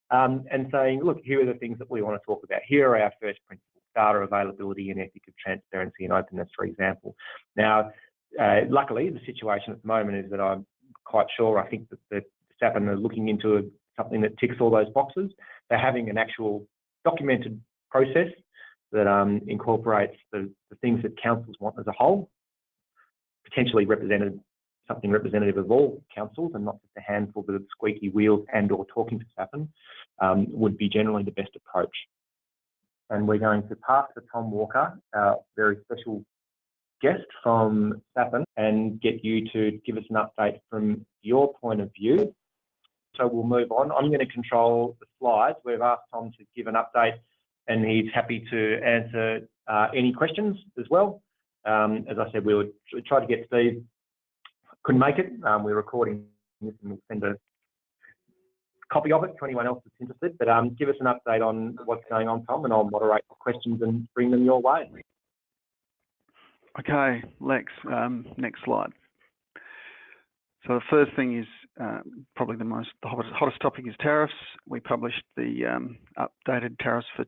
And saying, look, here are the things that we want to talk about. Here are our first principles: data availability and ethic of transparency and openness, for example. Now, luckily, the situation at the moment is that I'm quite sure, I think that the SAPN are looking into something that ticks all those boxes. They're having an actual documented process that incorporates the things that councils want as a whole, potentially something representative of all councils and not just a handful that are squeaky wheels and or talking to SAPN, would be generally the best approach. And we're going to pass to Tom Walker, our very special guest from SAPN, and get you to give us an update from your point of view. So we'll move on. I'm going to control the slides. We've asked Tom to give an update and he's happy to answer any questions as well. As I said, we would try to get Steve. Couldn't make it. We're recording this and we'll send a copy of it to anyone else that's interested. But give us an update on what's going on, Tom, and I'll moderate the questions and bring them your way. Okay, Lex, next slide. So the first thing is probably the hottest topic is tariffs. We published the updated tariffs for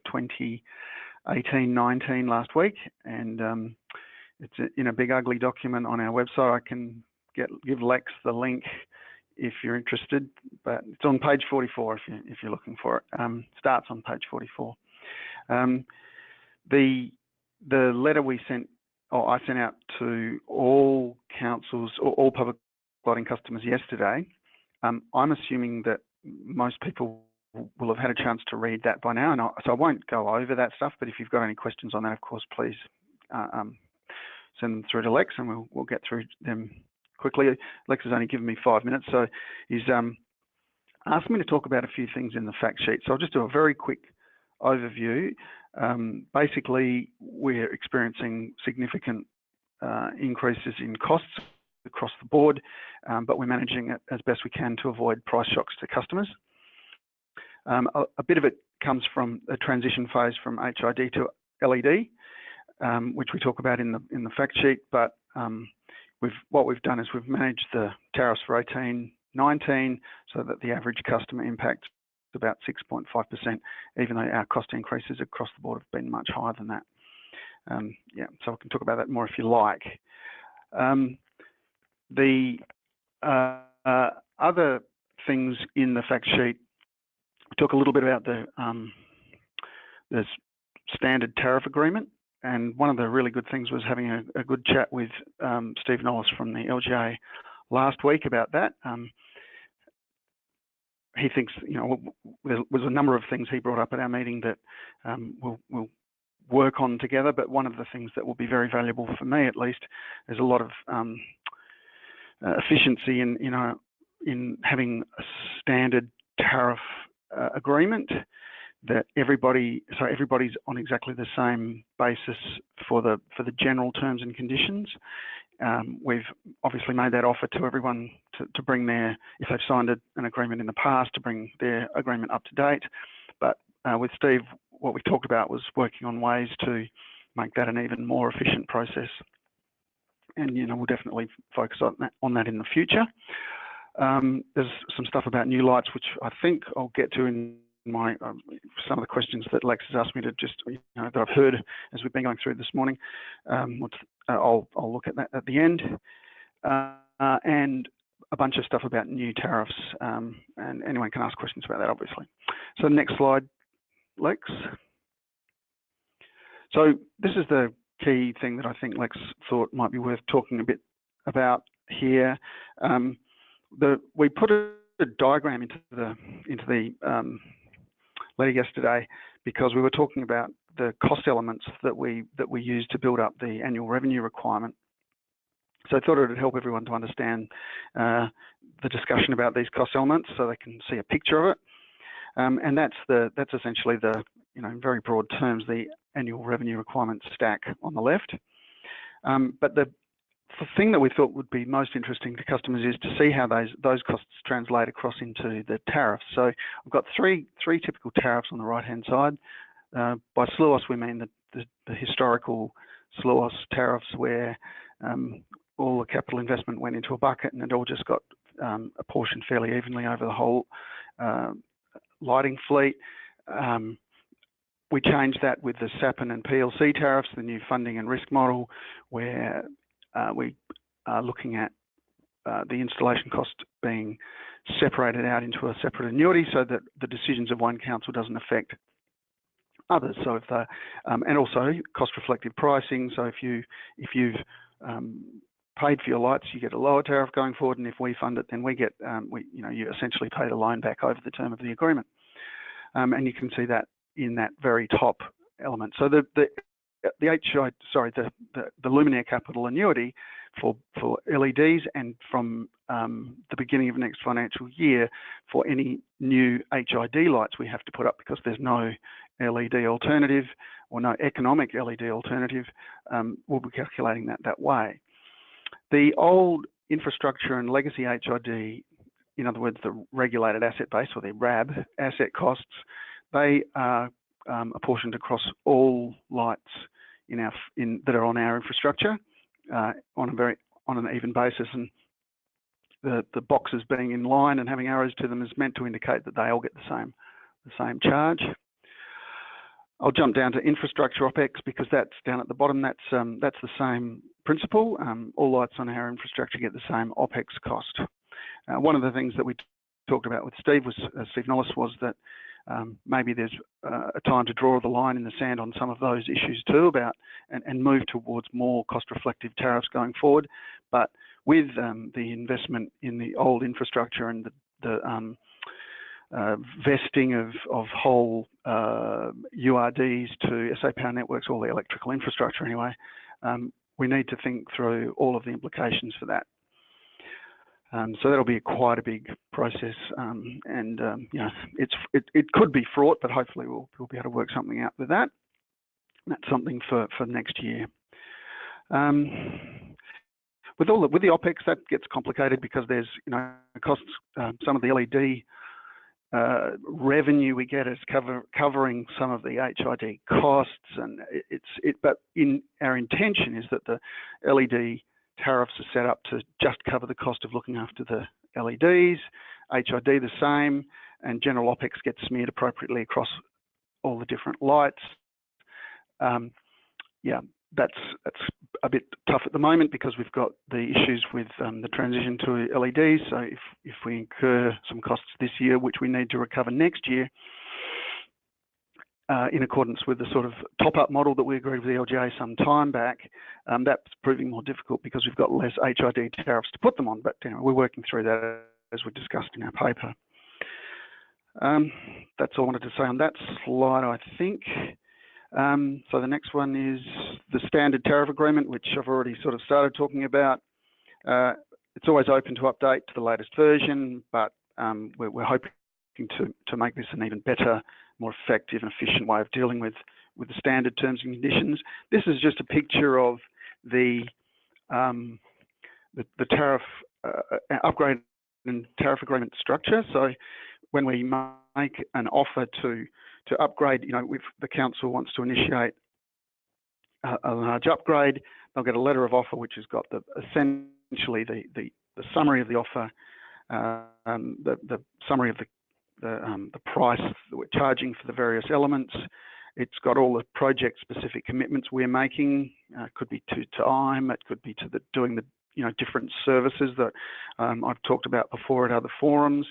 2018-19 last week, and it's in a big ugly document on our website. I can give Lex the link if you're interested, but it's on page 44 if you're looking for it. Starts on page 44. The letter we sent, or I sent out to all councils or all public lighting customers yesterday. I'm assuming that most people will have had a chance to read that by now, and so I won't go over that stuff. But if you've got any questions on that, of course, please send them through to Lex, and we'll get through them quickly. Lex has only given me 5 minutes, so he's asked me to talk about a few things in the fact sheet. So I'll just do a very quick overview. Basically, we're experiencing significant increases in costs across the board, but we're managing it as best we can to avoid price shocks to customers. A bit of it comes from a transition phase from HID to LED, which we talk about in the fact sheet. But what we've done is we've managed the tariffs for 18-19 so that the average customer impact is about 6.5%, even though our cost increases across the board have been much higher than that. Yeah, so I can talk about that more if you like. The other things in the fact sheet, we talk a little bit about the standard tariff agreement, and one of the really good things was having a good chat with Steve Nollis from the LGA last week about that. He thinks, there was a number of things he brought up at our meeting that we'll work on together, but one of the things that will be very valuable for me, at least, is a lot of efficiency in having a standard tariff agreement that everybody's on exactly the same basis for the general terms and conditions. We've obviously made that offer to everyone to bring if they've signed an agreement in the past, to bring their agreement up to date. But with Steve, what we talked about was working on ways to make that an even more efficient process. And we'll definitely focus on that in the future. There's some stuff about new lights, which I think I'll get to in my some of the questions that Lex has asked me to just, that I've heard as we've been going through this morning. I'll look at that at the end. And a bunch of stuff about new tariffs, and anyone can ask questions about that, obviously. So next slide, Lex. So this is the key thing that I think Lex thought might be worth talking a bit about here. We put a diagram into the letter yesterday because we were talking about the cost elements that we use to build up the annual revenue requirement. So I thought it would help everyone to understand the discussion about these cost elements, so they can see a picture of it. And that's essentially the, in very broad terms, the annual revenue requirement stack on the left. But the thing that we thought would be most interesting to customers is to see how those costs translate across into the tariffs. So I've got three typical tariffs on the right-hand side. By SLUOS, we mean the historical SLUOS tariffs where all the capital investment went into a bucket and it all just got apportioned fairly evenly over the whole lighting fleet. We changed that with the SAPN and PLC tariffs, the new funding and risk model, where we are looking at the installation cost being separated out into a separate annuity so that the decisions of one council doesn't affect others. So if and also cost reflective pricing. So if you've paid for your lights, you get a lower tariff going forward, and if we fund it, then we get you essentially pay the loan back over the term of the agreement. And you can see that in that very top element. So the luminaire capital annuity for LEDs, and from the beginning of next financial year for any new HID lights we have to put up, because there's no LED alternative or no economic LED alternative, we'll be calculating that way. The old infrastructure and legacy HID, in other words, the regulated asset base, or the RAB asset costs, they are apportioned across all lights that are on our infrastructure on an even basis, and the boxes being in line and having arrows to them is meant to indicate that they all get the same charge. I'll jump down to infrastructure OPEX because that's down at the bottom. That's the same principle. All lights on our infrastructure get the same OPEX cost. One of the things that we talked about with Steve Nollis was that maybe there's a time to draw the line in the sand on some of those issues too, about and move towards more cost-reflective tariffs going forward. But with the investment in the old infrastructure and the vesting of whole URDs to SAPN networks, all the electrical infrastructure anyway, we need to think through all of the implications for that. So that'll be quite a big process, and it could be fraught, but hopefully we'll be able to work something out with that. That's something for next year. With the OPEX, that gets complicated because there's costs. Some of the LED revenue we get is covering some of the HID costs, and but our intention is that the LED tariffs are set up to just cover the cost of looking after the LEDs, HID the same, and general OPEX gets smeared appropriately across all the different lights. Yeah, that's a bit tough at the moment because we've got the issues with the transition to LEDs. So if we incur some costs this year, which we need to recover next year, in accordance with the sort of top-up model that we agreed with the LGA some time back, that's proving more difficult because we've got less HID tariffs to put them on. But we're working through that as we discussed in our paper. That's all I wanted to say on that slide, I think. So the next one is the standard tariff agreement, which I've already sort of started talking about. It's always open to update to the latest version, but we're hoping to make this an even better, more effective and efficient way of dealing with the standard terms and conditions. This is just a picture of the tariff upgrade and tariff agreement structure. So when we make an offer to upgrade, if the council wants to initiate a large upgrade, they'll get a letter of offer which has got essentially the summary of the offer, the summary of the price that we're charging for the various elements. It's got all the project-specific commitments we're making. It could be to time, it could be to doing the different services that I've talked about before at other forums.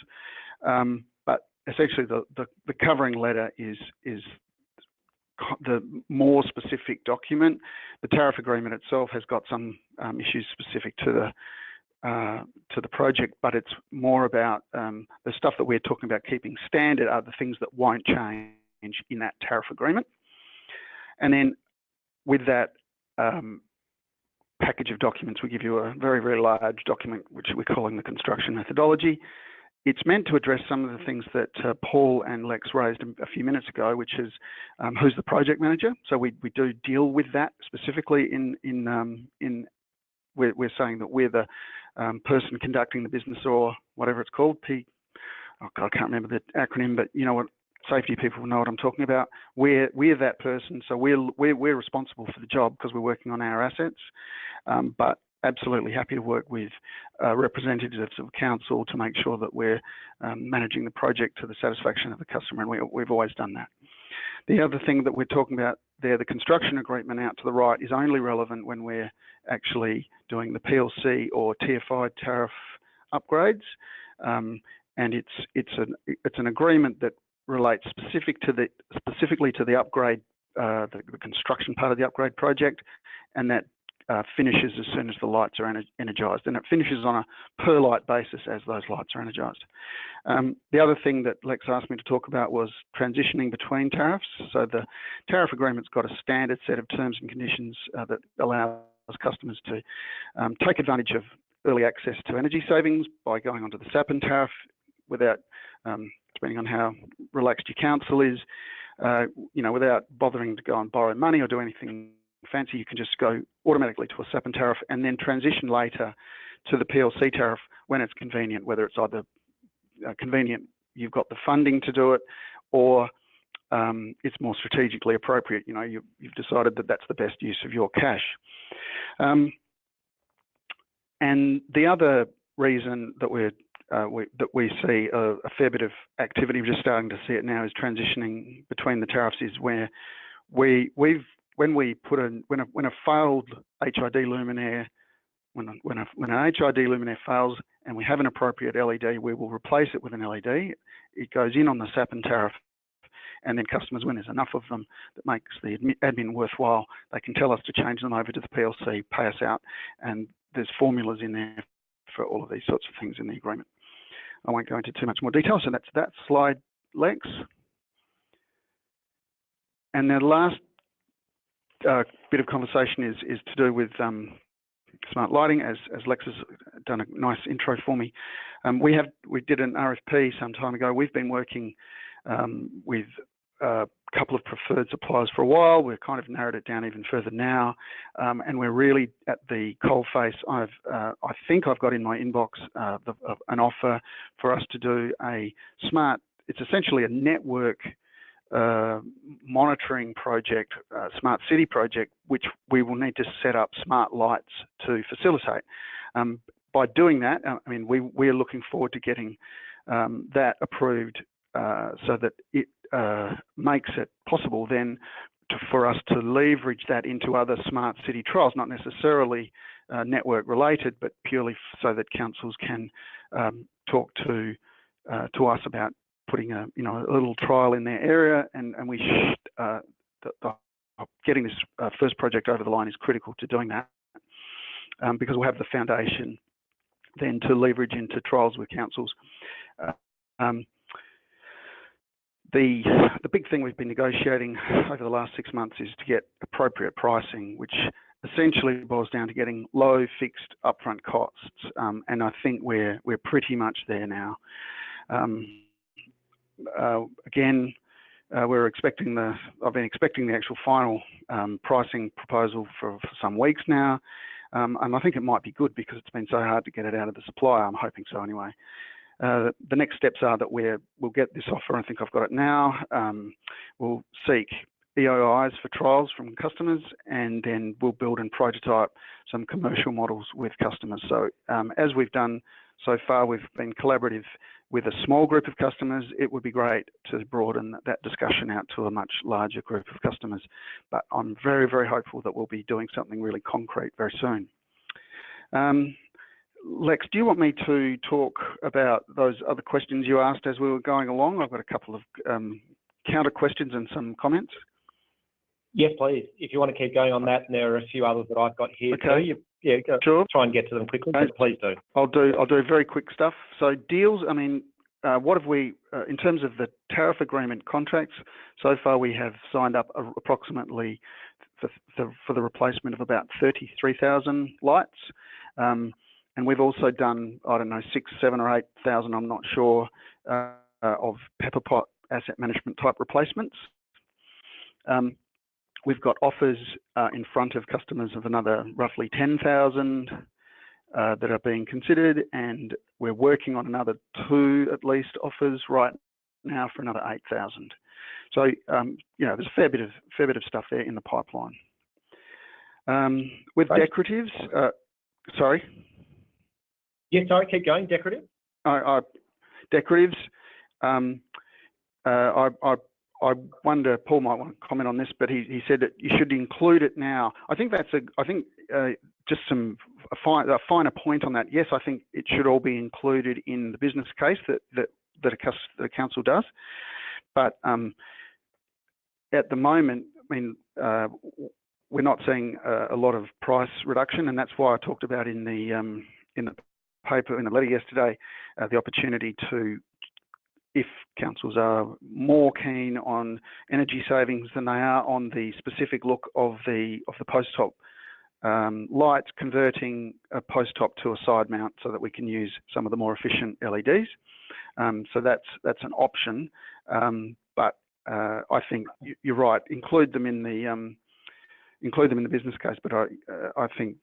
But essentially, the covering letter is the more specific document. The tariff agreement itself has got some issues specific to the project, but it's more about the stuff that we're talking about keeping standard are the things that won't change in that tariff agreement. And then with that package of documents, we give you a very, very large document, which we're calling the construction methodology. It's meant to address some of the things that Paul and Lex raised a few minutes ago, which is who's the project manager. So we do deal with that specifically we're saying that we're the person conducting the business, or whatever it's called. Oh God, I can't remember the acronym, but you know what, safety people know what I'm talking about. We're that person, so we're responsible for the job because we're working on our assets. But absolutely happy to work with representatives of council to make sure that we're managing the project to the satisfaction of the customer, and we've always done that. The other thing that we're talking about there, the construction agreement out to the right, is only relevant when we're actually doing the PLC or TFI tariff upgrades, and it's an agreement that relates specifically to the upgrade, the construction part of the upgrade project, and that finishes as soon as the lights are energised, and it finishes on a per light basis as those lights are energised. The other thing that Lex asked me to talk about was transitioning between tariffs. So the tariff agreement's got a standard set of terms and conditions that allows customers to take advantage of early access to energy savings by going onto the SAPN tariff without, depending on how relaxed your council is, without bothering to go and borrow money or do anything fancy. You can just go automatically to a SAPN tariff and then transition later to the PLC tariff when it's convenient, whether it's either convenient, you've got the funding to do it, or it's more strategically appropriate. You've decided that that's the best use of your cash. And the other reason that we see a fair bit of activity, we're just starting to see it now, is transitioning between the tariffs, is where when a failed HID luminaire, when an HID luminaire fails and we have an appropriate LED, we will replace it with an LED. It goes in on the SAPN tariff, and then customers, when there's enough of them that makes the admin worthwhile, they can tell us to change them over to the PLC, pay us out, and there's formulas in there for all of these sorts of things in the agreement. I won't go into too much more detail, so that's that slide, Lex. And the last bit of conversation is to do with smart lighting, as Lex has done a nice intro for me. We did an RFP some time ago. We've been working with a couple of preferred suppliers for a while. We've kind of narrowed it down even further now, and we're really at the coalface. I think I've got in my inbox an offer for us to do a smart. It's essentially a network monitoring project, smart city project, which we will need to set up smart lights to facilitate. By doing that, we're looking forward to getting that approved so that it makes it possible then for us to leverage that into other smart city trials, not necessarily network related, but purely so that councils can talk to us about putting a little trial in their area, and we getting this first project over the line is critical to doing that, because we'll have the foundation then to leverage into trials with councils. The big thing we've been negotiating over the last 6 months is to get appropriate pricing, which essentially boils down to getting low fixed upfront costs, and I think we're pretty much there now. Again, I've been expecting the actual final pricing proposal for some weeks now, and I think it might be good because it's been so hard to get it out of the supplier. I'm hoping so anyway. The next steps are that we'll get this offer. I think I've got it now. We'll seek EOIs for trials from customers, and then we'll build and prototype some commercial models with customers. So as we've done So far, we've been collaborative with a small group of customers. It would be great to broaden that discussion out to a much larger group of customers. But I'm very, very hopeful that we'll be doing something really concrete very soon. Lex, do you want me to talk about those other questions you asked as we were going along? I've got a couple of counter questions and some comments. Yes, please. If you want to keep going on that, and there are a few others that I've got here too. Yeah, sure. Try and get to them quickly, but please do. I'll do very quick stuff. So deals, I mean, what have we, in terms of the tariff agreement contracts, so far we have signed up approximately for the replacement of about 33,000 lights. And we've also done, I don't know, 6, 7 or 8,000, I'm not sure, of pepper pot asset management type replacements. We've got offers in front of customers of another roughly 10,000 that are being considered, and we're working on another 2 at least offers right now for another 8,000. So you know, there's a fair bit of stuff there in the pipeline. With decoratives, sorry. Yeah, sorry, keep going. Decorative. Decoratives. I wonder, Paul might want to comment on this, but he said that you should include it now. I think that's just a finer point on that. Yes, I think it should all be included in the business case that a council does. But at the moment, I mean, we're not seeing a lot of price reduction, and that's why I talked about in the paper, in the letter yesterday, the opportunity to, if councils are more keen on energy savings than they are on the specific look of the post-top lights, converting a post-top to a side mount so that we can use some of the more efficient LEDs. So that's an option, but I think you're right. Include them in the business case, but I think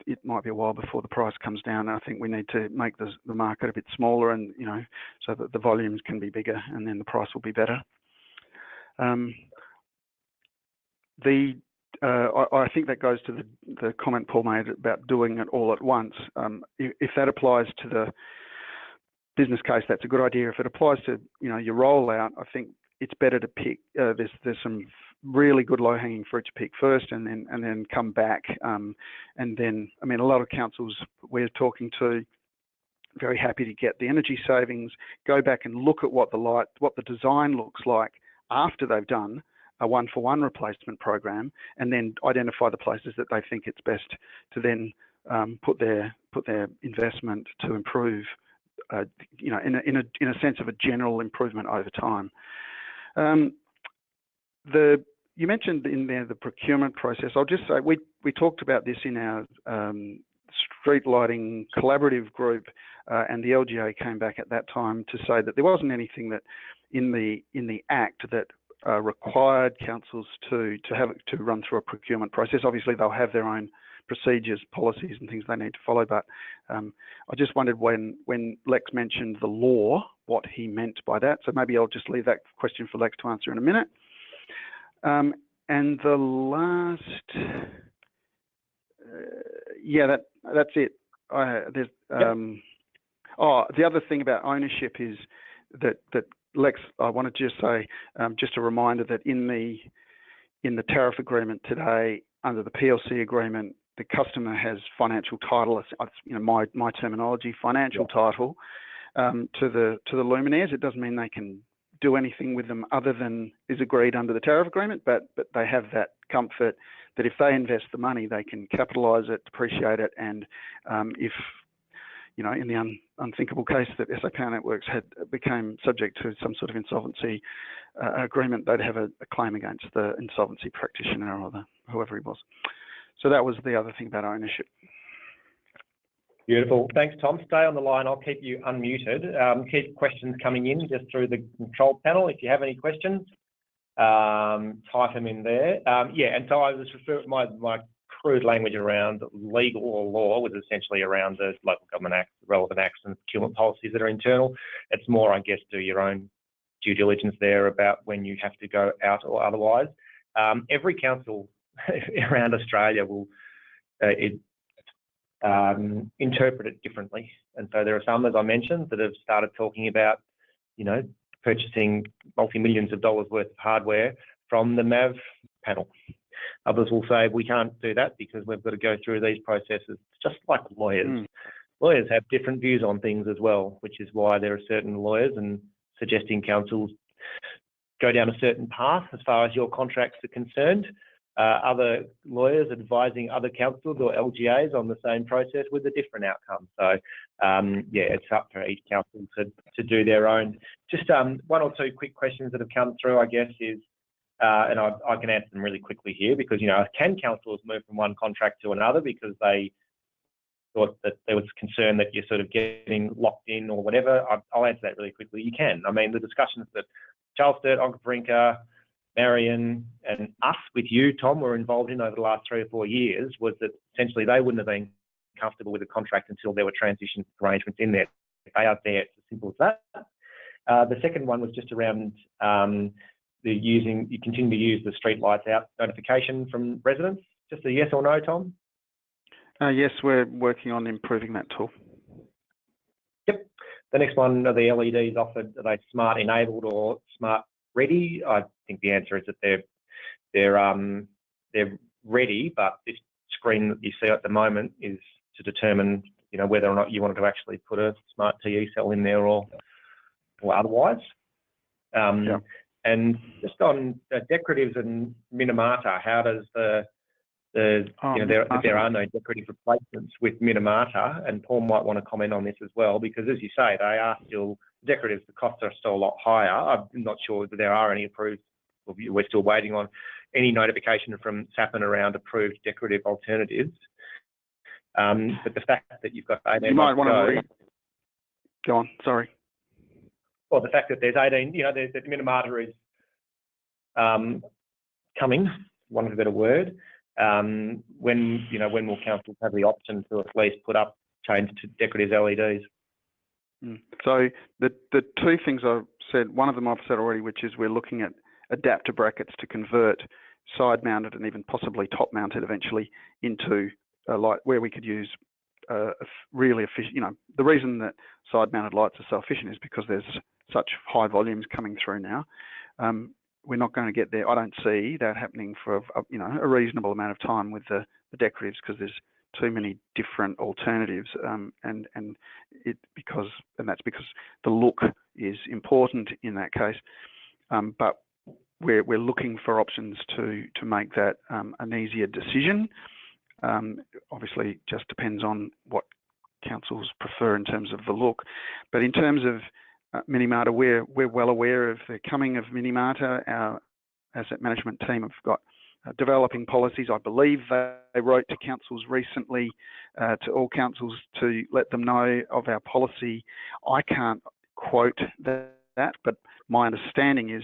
it might be a while before the price comes down. I think we need to make the market a bit smaller, and so that the volumes can be bigger, and then the price will be better. I think that goes to the comment Paul made about doing it all at once. If that applies to the business case, that's a good idea. If it applies to your rollout, I think it's better to pick. There's some really good low-hanging fruit to pick first, and then come back. And then, I mean, a lot of councils we're talking to, very happy to get the energy savings, go back and look at what the design looks like after they've done a one-for-one replacement program, and then identify the places that they think it's best to then put their investment to improve. In a sense of a general improvement over time. You mentioned in there the procurement process. I'll just say we talked about this in our street lighting collaborative group, and the LGA came back at that time to say that there wasn't anything that in the Act that required councils to run through a procurement process. Obviously, they'll have their own procedures, policies, and things they need to follow. But I just wondered when Lex mentioned the law, what he meant by that. So maybe I'll just leave that question for Lex to answer in a minute. And the last, that's it. The other thing about ownership is that Lex, I wanted to just say, just a reminder that in the tariff agreement today, under the PLC agreement, the customer has financial title. My terminology, financial title to the luminaires. It doesn't mean they can do anything with them other than is agreed under the tariff agreement, but they have that comfort that if they invest the money, they can capitalise it, depreciate it, and if in the unthinkable case that SAPN Networks became subject to some sort of insolvency agreement, they'd have a claim against the insolvency practitioner or whoever he was. So that was the other thing about ownership. Beautiful. Thanks, Tom. Stay on the line. I'll keep you unmuted. Keep questions coming in just through the control panel. If you have any questions, type them in there. And so I was referring, my crude language around legal or law was essentially around the local government acts, relevant acts and procurement policies that are internal. It's more, I guess, do your own due diligence there about when you have to go out or otherwise. Every council around Australia will, interpret it differently. And so there are some, as I mentioned, that have started talking about, you know, purchasing multi-millions of dollars worth of hardware from the MAV panel. Others will say we can't do that because we've got to go through these processes, just like lawyers. Lawyers have different views on things as well, which is why there are certain lawyers and suggesting councils go down a certain path as far as your contracts are concerned. Other lawyers advising other councils or LGAs on the same process with a different outcome. So, yeah, it's up for each council to do their own. Just one or two quick questions that have come through, I guess, is, and I can answer them really quickly here because, you know, can councils move from one contract to another because they thought that there was concern that you're sort of getting locked in or whatever? I'll answer that really quickly. You can. I mean, the discussions that Charles Sturt, Onkaparinka, Marion and us with you, Tom, were involved in over the last 3 or 4 years was that essentially they wouldn't have been comfortable with the contract until there were transition arrangements in there. They are there, it's as simple as that. The second one was just around you continue to use the street lights out notification from residents. Just a yes or no, Tom? Yes, we're working on improving that tool. Yep. The next one, are the LEDs offered, are they smart enabled or smart ready? I think the answer is that they're ready, but this screen that you see at the moment is to determine, you know, whether or not you wanted to actually put a smart TE cell in there or otherwise. Yeah. And just on decoratives and Minamata, how does if there are no decorative replacements with Minamata, and Paul might want to comment on this as well, because as you say, they are still decoratives, the costs are still a lot higher. I'm not sure that there are any approved, we're still waiting on any notification from SAPN around approved decorative alternatives. But the fact that you've got 18 you might want months to go on, sorry. Well, the fact that there's 18, you know, that Minamata is coming, one of a better word. When will councils have the option to at least change to decorative LEDs? So the two things I've said, one of them I've said already, which is we're looking at adapter brackets to convert side-mounted and even possibly top-mounted eventually into a light where we could use really efficient. You know, the reason that side-mounted lights are so efficient is because there's such high volumes coming through now. We're not going to get there. I don't see that happening for a reasonable amount of time with the decoratives because there's too many different alternatives, and that's because the look is important in that case. But we're looking for options to make that an easier decision. Obviously, it just depends on what councils prefer in terms of the look. But in terms of Minamata, we're well aware of the coming of Minamata. Our asset management team have got developing policies. I believe they wrote to councils recently, to all councils, to let them know of our policy. I can't quote that, but my understanding is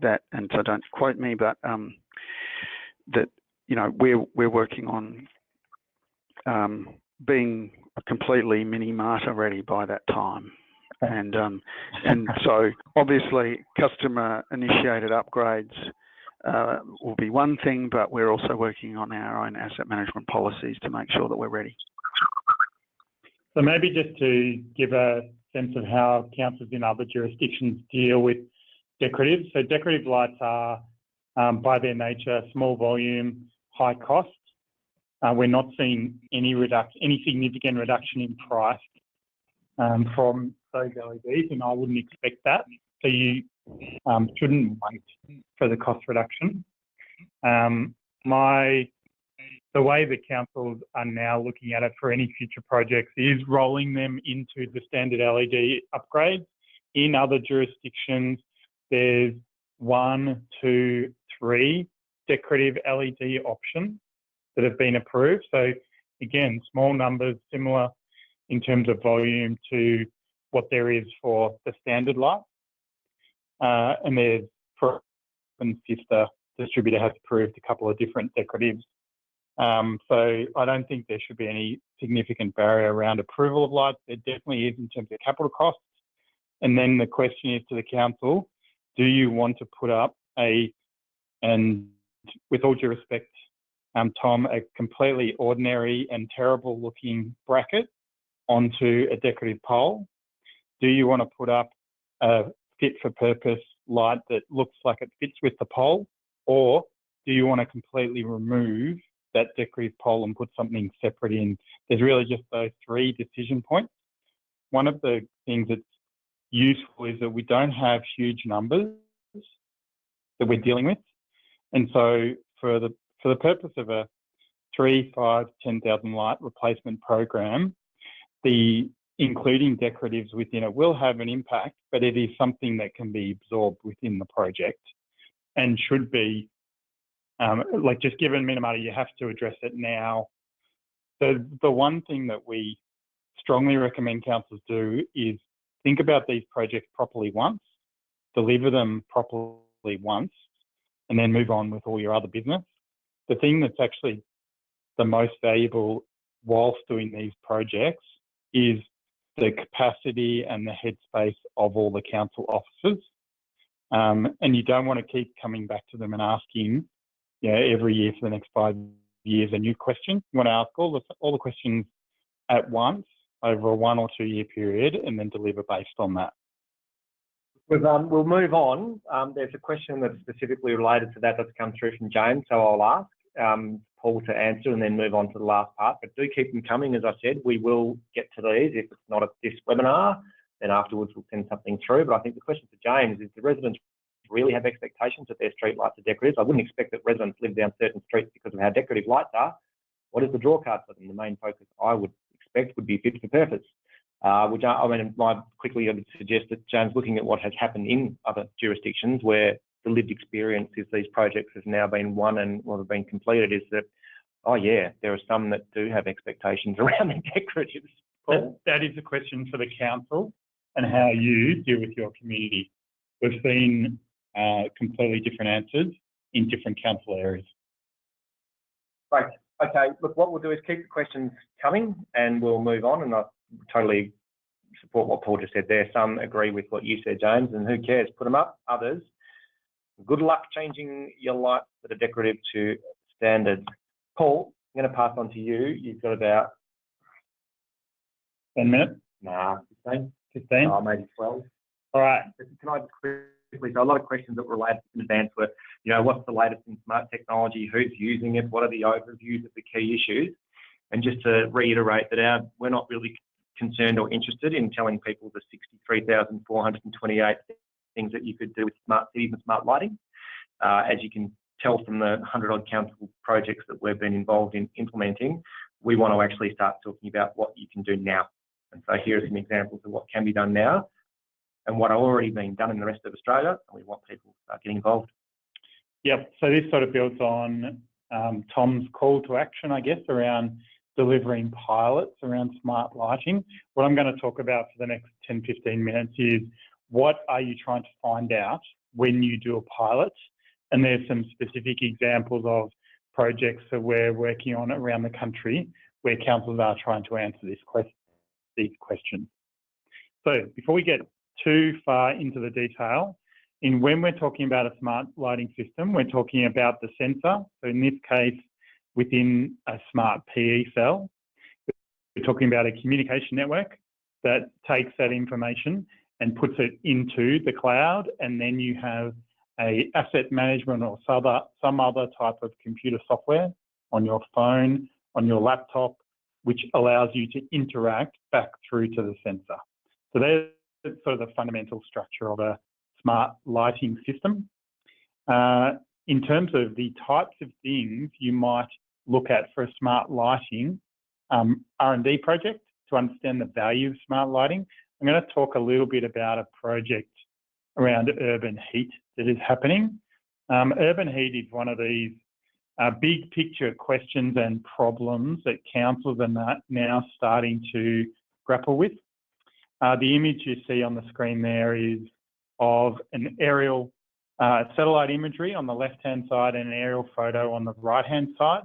that, and so don't quote me, but that, you know, we're working on being completely Minamata ready by that time. And so obviously customer initiated upgrades will be one thing, but we're also working on our own asset management policies to make sure that we're ready. So maybe just to give a sense of how councils in other jurisdictions deal with decoratives. So decorative lights are, by their nature, small volume, high cost. We're not seeing any significant reduction in price from those LEDs, and I wouldn't expect that. So you shouldn't wait for the cost reduction. The way the councils are now looking at it for any future projects is rolling them into the standard LED upgrades. In other jurisdictions, there's 1, 2, 3 decorative LED options that have been approved. So again, small numbers, similar in terms of volume to what there is for the standard light. And there's, for instance, if the distributor has approved a couple of different decoratives. So I don't think there should be any significant barrier around approval of lights. There definitely is in terms of capital costs. And then the question is to the council, do you want to put up and with all due respect Tom, a completely ordinary and terrible looking bracket onto a decorative pole? Do you want to put up a fit for purpose light that looks like it fits with the pole? Or do you want to completely remove that decorative pole and put something separate in? There's really just those three decision points. One of the things that's useful is that we don't have huge numbers that we're dealing with. And so for the purpose of a 3, 5, 10,000 light replacement program, including decoratives within it will have an impact, but it is something that can be absorbed within the project and should be, like just given Minamata, you have to address it now. The one thing that we strongly recommend councils do is think about these projects properly once, deliver them properly once, and then move on with all your other business. The thing that's actually the most valuable whilst doing these projects is the capacity and the headspace of all the council officers. And you don't want to keep coming back to them and asking, every year for the next 5 years a new question. You want to ask all the questions at once over a 1 or 2 year period and then deliver based on that. We'll move on. There's a question that's specifically related to that that's come through from James, so I'll ask Paul to answer and then move on to the last part. But do keep them coming, as I said. We will get to these. If it's not at this webinar, then afterwards we'll send something through. But I think the question for James is, do residents really have expectations that their street lights are decorative? I wouldn't expect that residents live down certain streets because of how decorative lights are. What is the draw card for them? The main focus I would expect would be fit for purpose. Which I would suggest that James, looking at what has happened in other jurisdictions where the lived experience is these projects has now been won and have been completed, is that, there are some that do have expectations around the decoratives. That is a question for the council and how you deal with your community. We've seen completely different answers in different council areas. Right. Okay. Look, what we'll do is keep the questions coming and we'll move on. And I totally support what Paul just said there. Some agree with what you said, James, and who cares? Put them up. Others, good luck changing your lights that are decorative to standards. Paul, I'm going to pass on to you. You've got about 10 minutes. Nah, 15. 15. Oh, maybe 12. All right. Can I just quickly, so a lot of questions that were related in advance were, what's the latest in smart technology? Who's using it? What are the overviews of the key issues? And just to reiterate that we're not really concerned or interested in telling people the 63,428 things that you could do with smart cities and smart lighting. As you can tell from the 100-odd council projects that we've been involved in implementing, we want to actually start talking about what you can do now. And so here are some examples of what can be done now and what are already being done in the rest of Australia, and we want people to start getting involved. Yep, so this sort of builds on Tom's call to action, I guess, around delivering pilots around smart lighting. What I'm going to talk about for the next 10, 15 minutes is what are you trying to find out when you do a pilot? And there's some specific examples of projects that we're working on around the country where councils are trying to answer these questions. So before we get too far into the detail, when we're talking about a smart lighting system, we're talking about the sensor. So in this case, within a smart PE cell, we're talking about a communication network that takes that information and puts it into the cloud, and then you have a asset management or some other type of computer software on your phone, on your laptop, which allows you to interact back through to the sensor. So there's sort of the fundamental structure of a smart lighting system. In terms of the types of things you might look at for a smart lighting R&D project to understand the value of smart lighting, I'm going to talk a little bit about a project around urban heat that is happening. Urban heat is one of these big picture questions and problems that councils are now starting to grapple with. The image you see on the screen there is of an aerial satellite imagery on the left-hand side and an aerial photo on the right-hand side.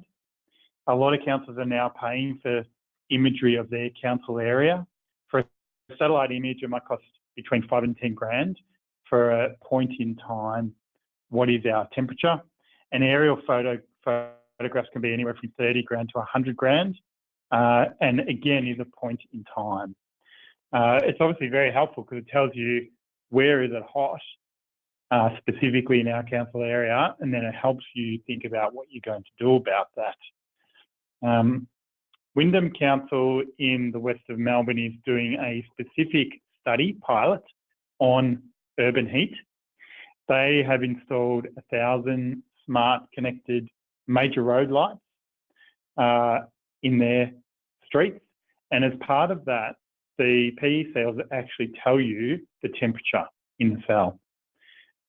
A lot of councils are now paying for imagery of their council area. For a satellite image, it might cost between 5 and 10 grand. For a point in time, what is our temperature? An aerial photo photographs can be anywhere from 30 grand to 100 grand, and again is a point in time. It's obviously very helpful because it tells you where is it hot, specifically in our council area, and then it helps you think about what you're going to do about that. Wyndham Council in the west of Melbourne is doing a specific study pilot on urban heat. They have installed 1,000 smart connected major road lights in their streets, and as part of that, the PE cells actually tell you the temperature in the cell.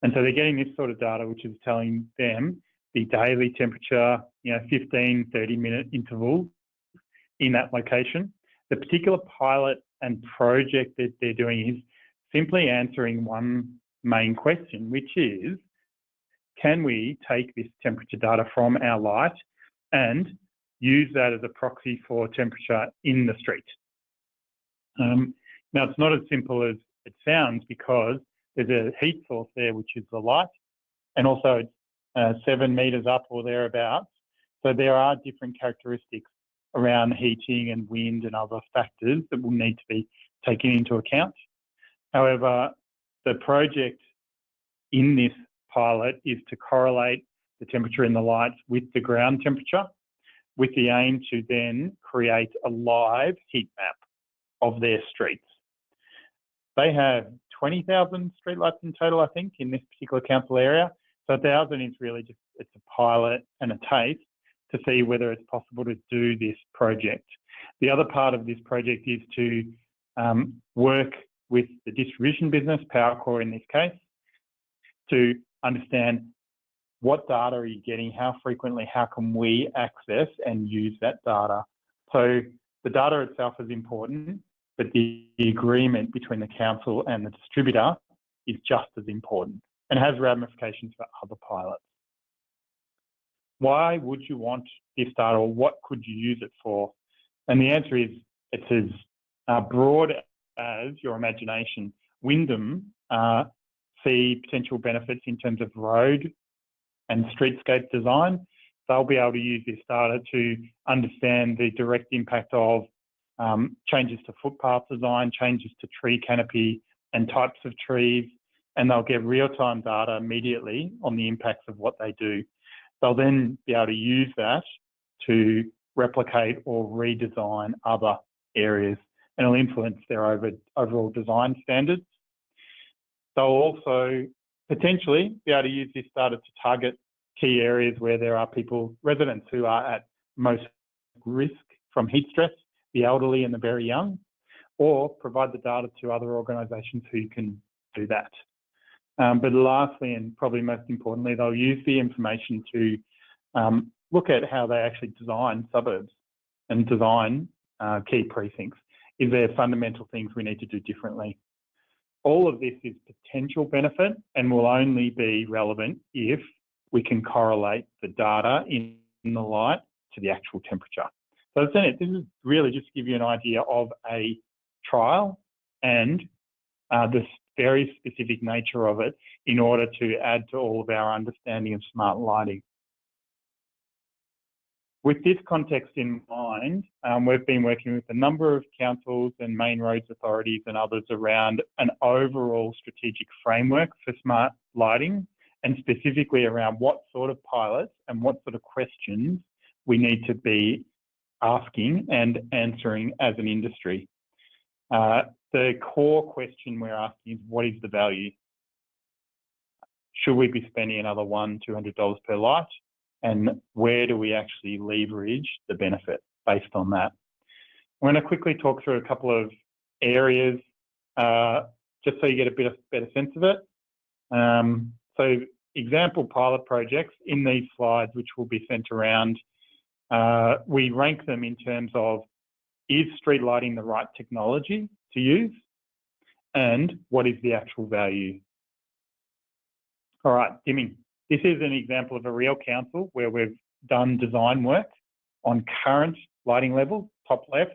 And so they're getting this sort of data, which is telling them the daily temperature, 15, 30-minute intervals in that location. The particular pilot and project that they're doing is simply answering one main question, which is, can we take this temperature data from our light and use that as a proxy for temperature in the street? Now, it's not as simple as it sounds because there's a heat source there, which is the light, and also 7 metres up or thereabouts. So there are different characteristics around heating and wind and other factors that will need to be taken into account. However, the project in this pilot is to correlate the temperature in the lights with the ground temperature, with the aim to then create a live heat map of their streets. They have 20,000 streetlights in total, I think, in this particular council area. So 1,000 is really just, it's a pilot and a taste to see whether it's possible to do this project. The other part of this project is to work with the distribution business, Powercore in this case, to understand what data are you getting, how frequently, how can we access and use that data. So the data itself is important, but the agreement between the council and the distributor is just as important and has ramifications for other pilots. Why would you want this data, or what could you use it for? And the answer is it's as broad as your imagination. Wyndham see potential benefits in terms of road and streetscape design. They'll be able to use this data to understand the direct impact of changes to footpath design, changes to tree canopy and types of trees, and they'll get real-time data immediately on the impacts of what they do. They'll then be able to use that to replicate or redesign other areas, and it'll influence their overall design standards. They'll also potentially be able to use this data to target key areas where there are residents who are at most risk from heat stress, the elderly and the very young, or provide the data to other organisations who can do that. But lastly, and probably most importantly, they'll use the information to look at how they actually design suburbs and design key precincts. Is there fundamental things we need to do differently? All of this is potential benefit and will only be relevant if we can correlate the data in the light to the actual temperature. So this is really just to give you an idea of a trial and the very specific nature of it in order to add to all of our understanding of smart lighting. With this context in mind, we've been working with a number of councils and main roads authorities and others around an overall strategic framework for smart lighting, and specifically around what sort of pilots and what sort of questions we need to be asking and answering as an industry. The core question we're asking is, what is the value? Should we be spending another $100, $200 per light? And where do we actually leverage the benefit based on that? I'm going to quickly talk through a couple of areas just so you get a better sense of it. So example pilot projects in these slides, which will be sent around, we rank them in terms of, is street lighting the right technology to use? And what is the actual value? All right, dimming. This is an example of a real council where we've done design work on current lighting levels, top left,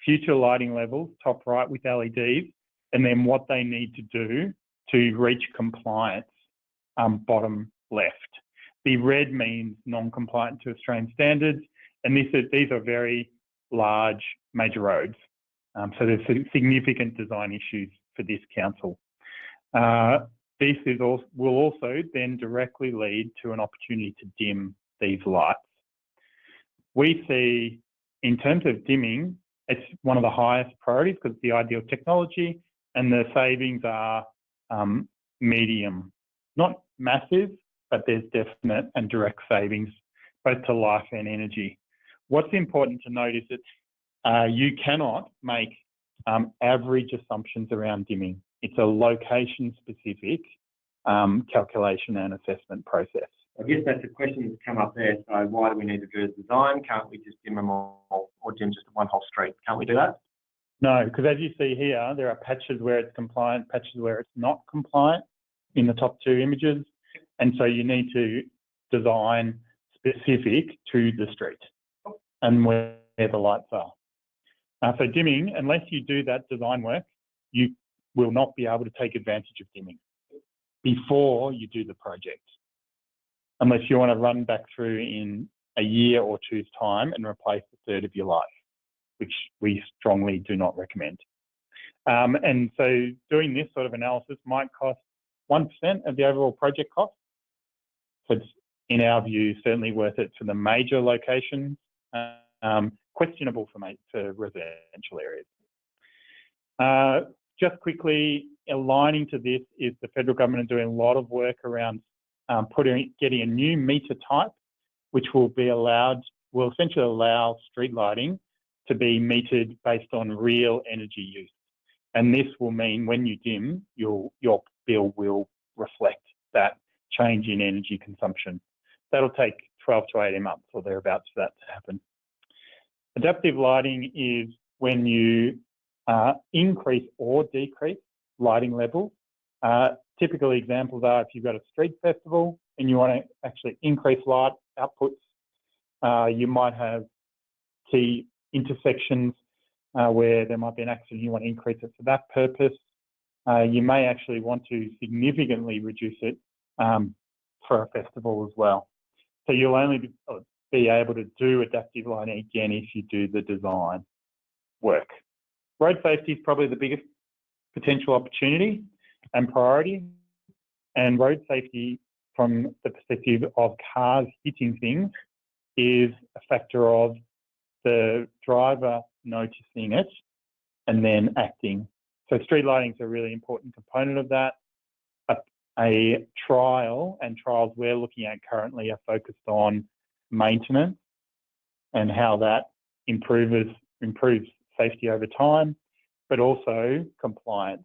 future lighting levels, top right with LEDs, and then what they need to do to reach compliance, bottom left. The red means non-compliant to Australian standards, and these are very large major roads. So there's significant design issues for this council. This will also then directly lead to an opportunity to dim these lights. We see, in terms of dimming, it's one of the highest priorities because it's the ideal technology, and the savings are medium. Not massive, but there's definite and direct savings, both to life and energy. What's important to note is that you cannot make average assumptions around dimming. It's a location-specific calculation and assessment process. I guess that's a question that's come up there. So why do we need to do a design? Can't we just dim them all, or dim just one whole street? Can't we do that? No, because as you see here, there are patches where it's compliant, patches where it's not compliant in the top two images. And so you need to design specific to the street and where the lights are. So dimming, unless you do that design work, you will not be able to take advantage of dimming before you do the project, unless you want to run back through in a year or two's time and replace a third of your life, which we strongly do not recommend. And so doing this sort of analysis might cost 1% of the overall project cost. So it's, in our view, certainly worth it for the major locations, questionable for residential areas. Just quickly, aligning to this is the federal government are doing a lot of work around getting a new meter type, which will essentially allow street lighting to be metered based on real energy use. And this will mean when you dim, your bill will reflect that change in energy consumption. That'll take 12 to 18 months or thereabouts for that to happen. Adaptive lighting is when you increase or decrease lighting levels. Typical examples are if you've got a street festival and you want to actually increase light outputs, you might have key intersections where there might be an accident, you want to increase it for that purpose. You may actually want to significantly reduce it for a festival as well. So you'll only be able to do adaptive lighting again if you do the design work. Road safety is probably the biggest potential opportunity and priority. And road safety from the perspective of cars hitting things is a factor of the driver noticing it and then acting. So street lighting is a really important component of that. A trial and trials we're looking at currently are focused on maintenance and how that improves safety over time, but also compliance.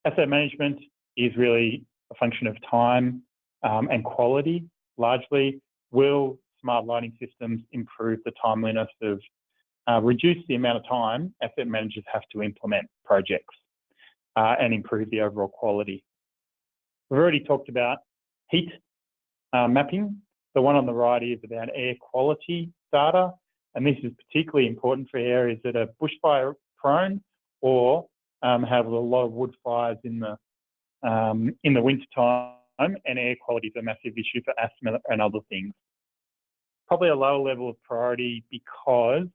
Asset management is really a function of time and quality, largely. Will smart lighting systems improve the timeliness of, reduce the amount of time asset managers have to implement projects and improve the overall quality? We've already talked about heat mapping. The one on the right is about air quality data, and this is particularly important for areas that are bushfire prone or have a lot of wood fires in the winter time, and air quality is a massive issue for asthma and other things. Probably a lower level of priority because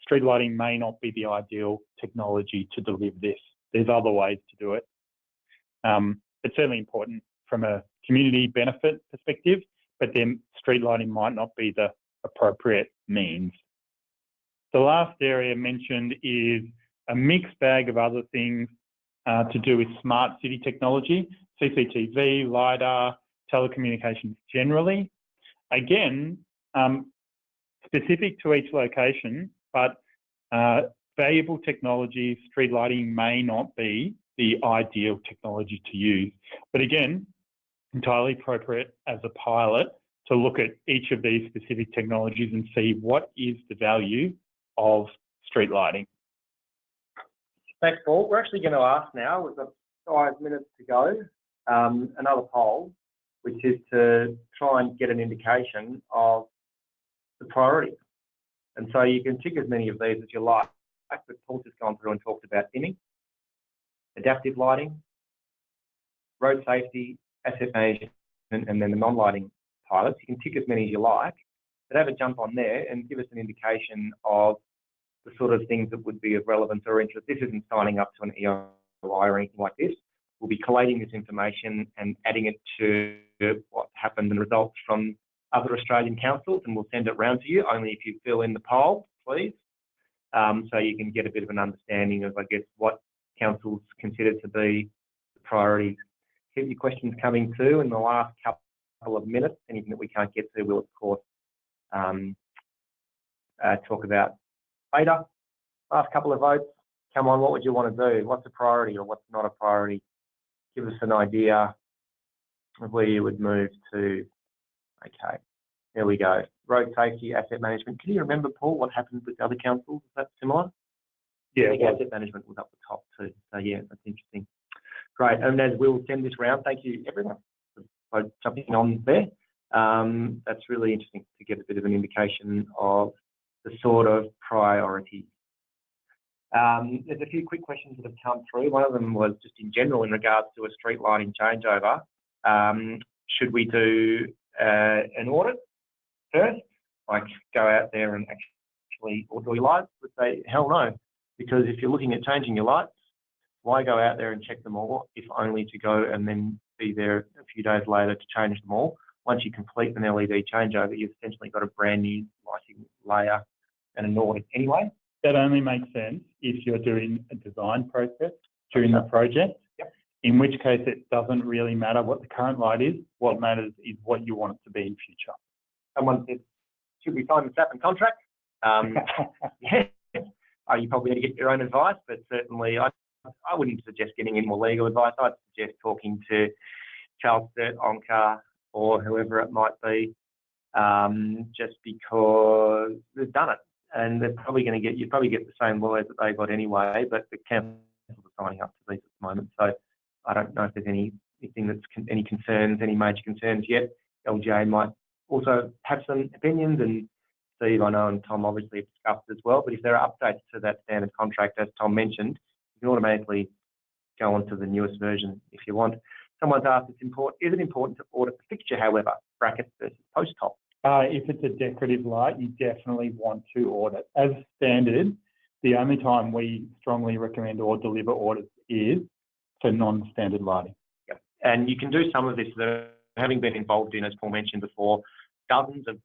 street lighting may not be the ideal technology to deliver this. There's other ways to do it. It's certainly important from a community benefit perspective, but then street lighting might not be the appropriate means. The last area mentioned is a mixed bag of other things to do with smart city technology, CCTV, LiDAR, telecommunications generally. Again, specific to each location, but valuable technology, street lighting may not be the ideal technology to use. But again, entirely appropriate as a pilot to look at each of these specific technologies and see what is the value of street lighting. Thanks, Paul. We're actually going to ask now, we've got 5 minutes to go, another poll, which is to try and get an indication of the priorities. And so you can tick as many of these as you like, but Paul's just gone through and talked about dimming, adaptive lighting, road safety, asset management, and then the non-lighting pilots. You can tick as many as you like, but have a jump on there and give us an indication of the sort of things that would be of relevance or interest. This isn't signing up to an EOI or anything like this. We'll be collating this information and adding it to what happened and results from other Australian councils, and we'll send it round to you, only if you fill in the poll, please, so you can get a bit of an understanding of, I guess, what councils consider to be the priorities. Keep your questions coming too in the last couple of minutes. Anything that we can't get to, we'll, of course, talk about later. Last couple of votes. Come on, what would you want to do? What's a priority or what's not a priority? Give us an idea of where you would move to. Okay, there we go. Road safety, asset management. Can you remember, Paul, what happened with the other councils? Is that similar? Yeah, I think asset management was up the top too. So yeah, that's interesting. Great, and as we'll send this round, thank you everyone for jumping on there. That's really interesting to get a bit of an indication of the sort of priorities. There's a few quick questions that have come through. One of them was just in general in regards to a street lighting changeover. Should we do an audit first, like go out there and actually order your lights? Would say, hell no, because if you're looking at changing your lights, why go out there and check them all if only to go and then be there a few days later to change them all? Once you complete an LED changeover, you've essentially got a brand new lighting layer and an audit anyway. That only makes sense if you're doing a design process during the project, in which case it doesn't really matter what the current light is. What matters is what you want it to be in future. Someone said, should we sign the SAPN contract? Yeah, you probably need to get your own advice, but certainly I wouldn't suggest getting any more legal advice. I'd suggest talking to Charles Sturt, Oncar, or whoever it might be, just because they've done it. And they're probably going to get, you'd probably get the same lawyers that they got anyway, but the councils are signing up to these at the moment. So I don't know if there's anything that's any concerns, any major concerns yet. LJ might also have some opinions, and Steve, I know, and Tom obviously have discussed as well. But if there are updates to that standard contract, as Tom mentioned, you can automatically go on to the newest version if you want. Someone's asked, is it important to audit the fixture, however, brackets versus post top? If it's a decorative light, you definitely want to audit. As standard, the only time we strongly recommend or deliver audits is for non-standard lighting. Yep. And you can do some of this, having been involved in, as Paul mentioned before, dozens of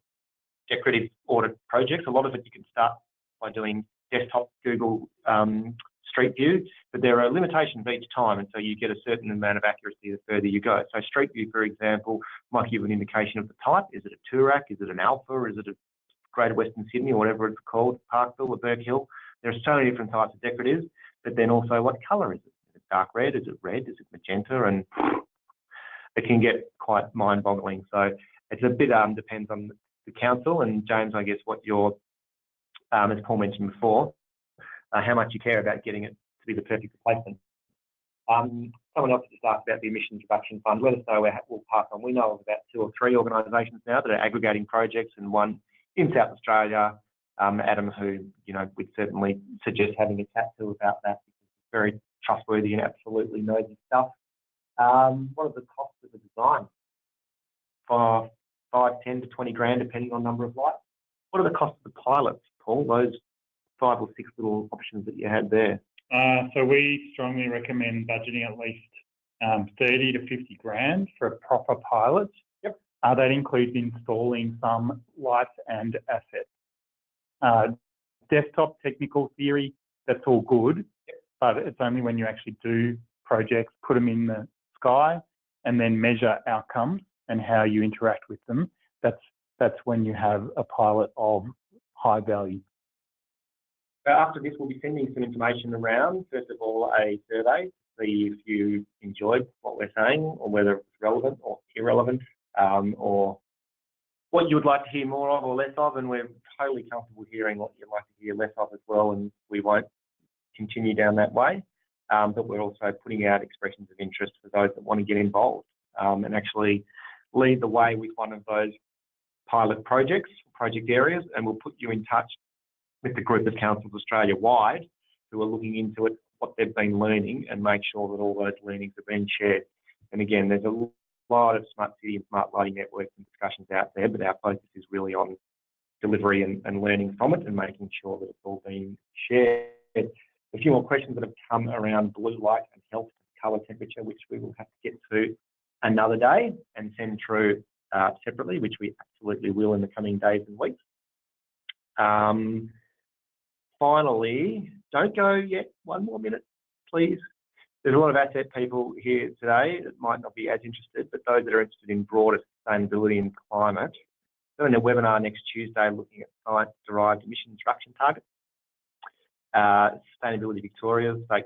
decorative audit projects. A lot of it you can start by doing desktop Google Street View, but there are limitations each time, and so you get a certain amount of accuracy the further you go. So Street View, for example, might give an indication of the type. Is it a Toorak? Is it an Alpha? Is it a Greater Western Sydney, or whatever it's called, Parkville or Burke Hill? There are so many different types of decoratives, but then also what colour is it? Is it dark red? Is it red? Is it magenta? And it can get quite mind-boggling. So it's a bit depends on the council. And James, I guess what your, as Paul mentioned before, how much you care about getting it to be the perfect replacement. Someone else just asked about the Emissions Reduction Fund. Let us know, we'll pass on. We know of about 2 or 3 organisations now that are aggregating projects, and one in South Australia, Adam, who, you know, we'd certainly suggest having a chat to about that, because he's very trustworthy and absolutely knows his stuff. What are the costs of the design? For 5, 10 to 20 grand, depending on number of lights. What are the costs of the pilots, Paul? Those 5 or 6 little options that you had there. So we strongly recommend budgeting at least 30 to 50 grand for a proper pilot. Yep. That includes installing some lights and assets. Desktop technical theory, that's all good, yep, but it's only when you actually do projects, put them in the sky, and then measure outcomes and how you interact with them. That's when you have a pilot of high value. After this, we'll be sending some information around. First of all, a survey to see if you enjoyed what we're saying, or whether it's relevant or irrelevant, or what you would like to hear more of or less of. And we're totally comfortable hearing what you'd like to hear less of as well, and we won't continue down that way. But we're also putting out expressions of interest for those that want to get involved and actually lead the way with one of those pilot project areas, and we'll put you in touch with the group of councils Australia-wide who are looking into it, what they've been learning, and make sure that all those learnings are being shared. And again, there's a lot of smart city and smart lighting networks and discussions out there, but our focus is really on delivery and learning from it and making sure that it's all being shared. A few more questions that have come around blue light and health colour temperature, which we will have to get to another day and send through separately, which we absolutely will in the coming days and weeks. Finally, don't go yet, one more minute, please. There's a lot of asset people here today that might not be as interested, but those that are interested in broader sustainability and climate, doing a webinar next Tuesday looking at science-derived emissions reduction targets. Sustainability Victoria, state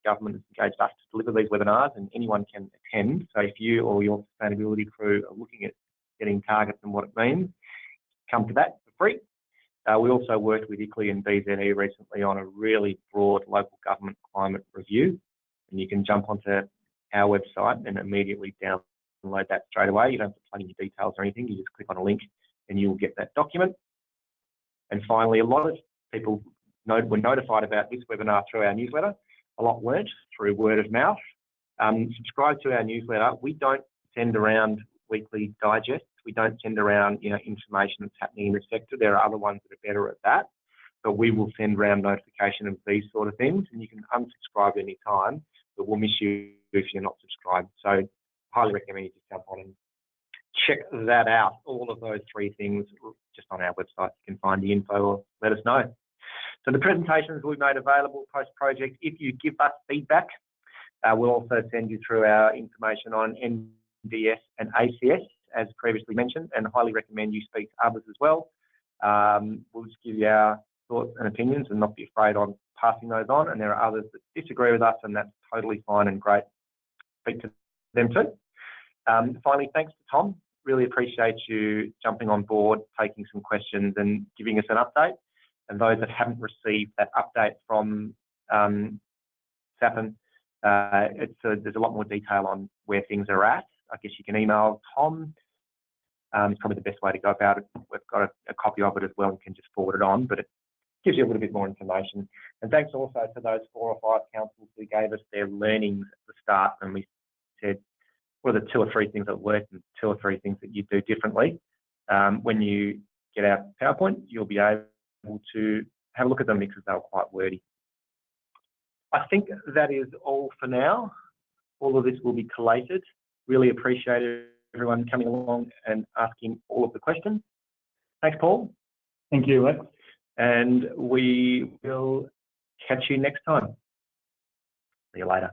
government has engaged us to deliver these webinars, and anyone can attend. So if you or your sustainability crew are looking at getting targets and what it means, come to that for free. We also worked with ICLEI and BZE recently on a really broad local government climate review, and you can jump onto our website and immediately download that straight away. You don't have to plug in your details or anything. You just click on a link and you will get that document. And finally, a lot of people were notified about this webinar through our newsletter. A lot weren't, through word of mouth. Subscribe to our newsletter. We don't send around weekly digests. We don't send around, information that's happening in the sector. There are other ones that are better at that, but we will send around notification of these sort of things, and you can unsubscribe any time, but we'll miss you if you're not subscribed. So I highly recommend you just jump on and check that out. All of those three things just on our website. You can find the info or let us know. So the presentations we've made available post-project. If you give us feedback, we'll also send you through our information on NDS and ACS, as previously mentioned, and highly recommend you speak to others as well. We'll just give you our thoughts and opinions and not be afraid on passing those on. And there are others that disagree with us, and that's totally fine and great. Speak to them too. Finally, thanks to Tom. Really appreciate you jumping on board, taking some questions and giving us an update. And those that haven't received that update from SAPN, there's a lot more detail on where things are at. I guess you can email Tom. It's probably the best way to go about it. We've got a copy of it as well and can just forward it on, but it gives you a little bit more information. And thanks also to those 4 or 5 councils who gave us their learnings at the start, and we said, what are the 2 or 3 things that work and 2 or 3 things that you do differently? When you get our PowerPoint, you'll be able to have a look at them because they were quite wordy. I think that is all for now. All of this will be collated. Really appreciate everyone coming along and asking all of the questions. Thanks, Paul. Thank you, Lex. And we will catch you next time. See you later.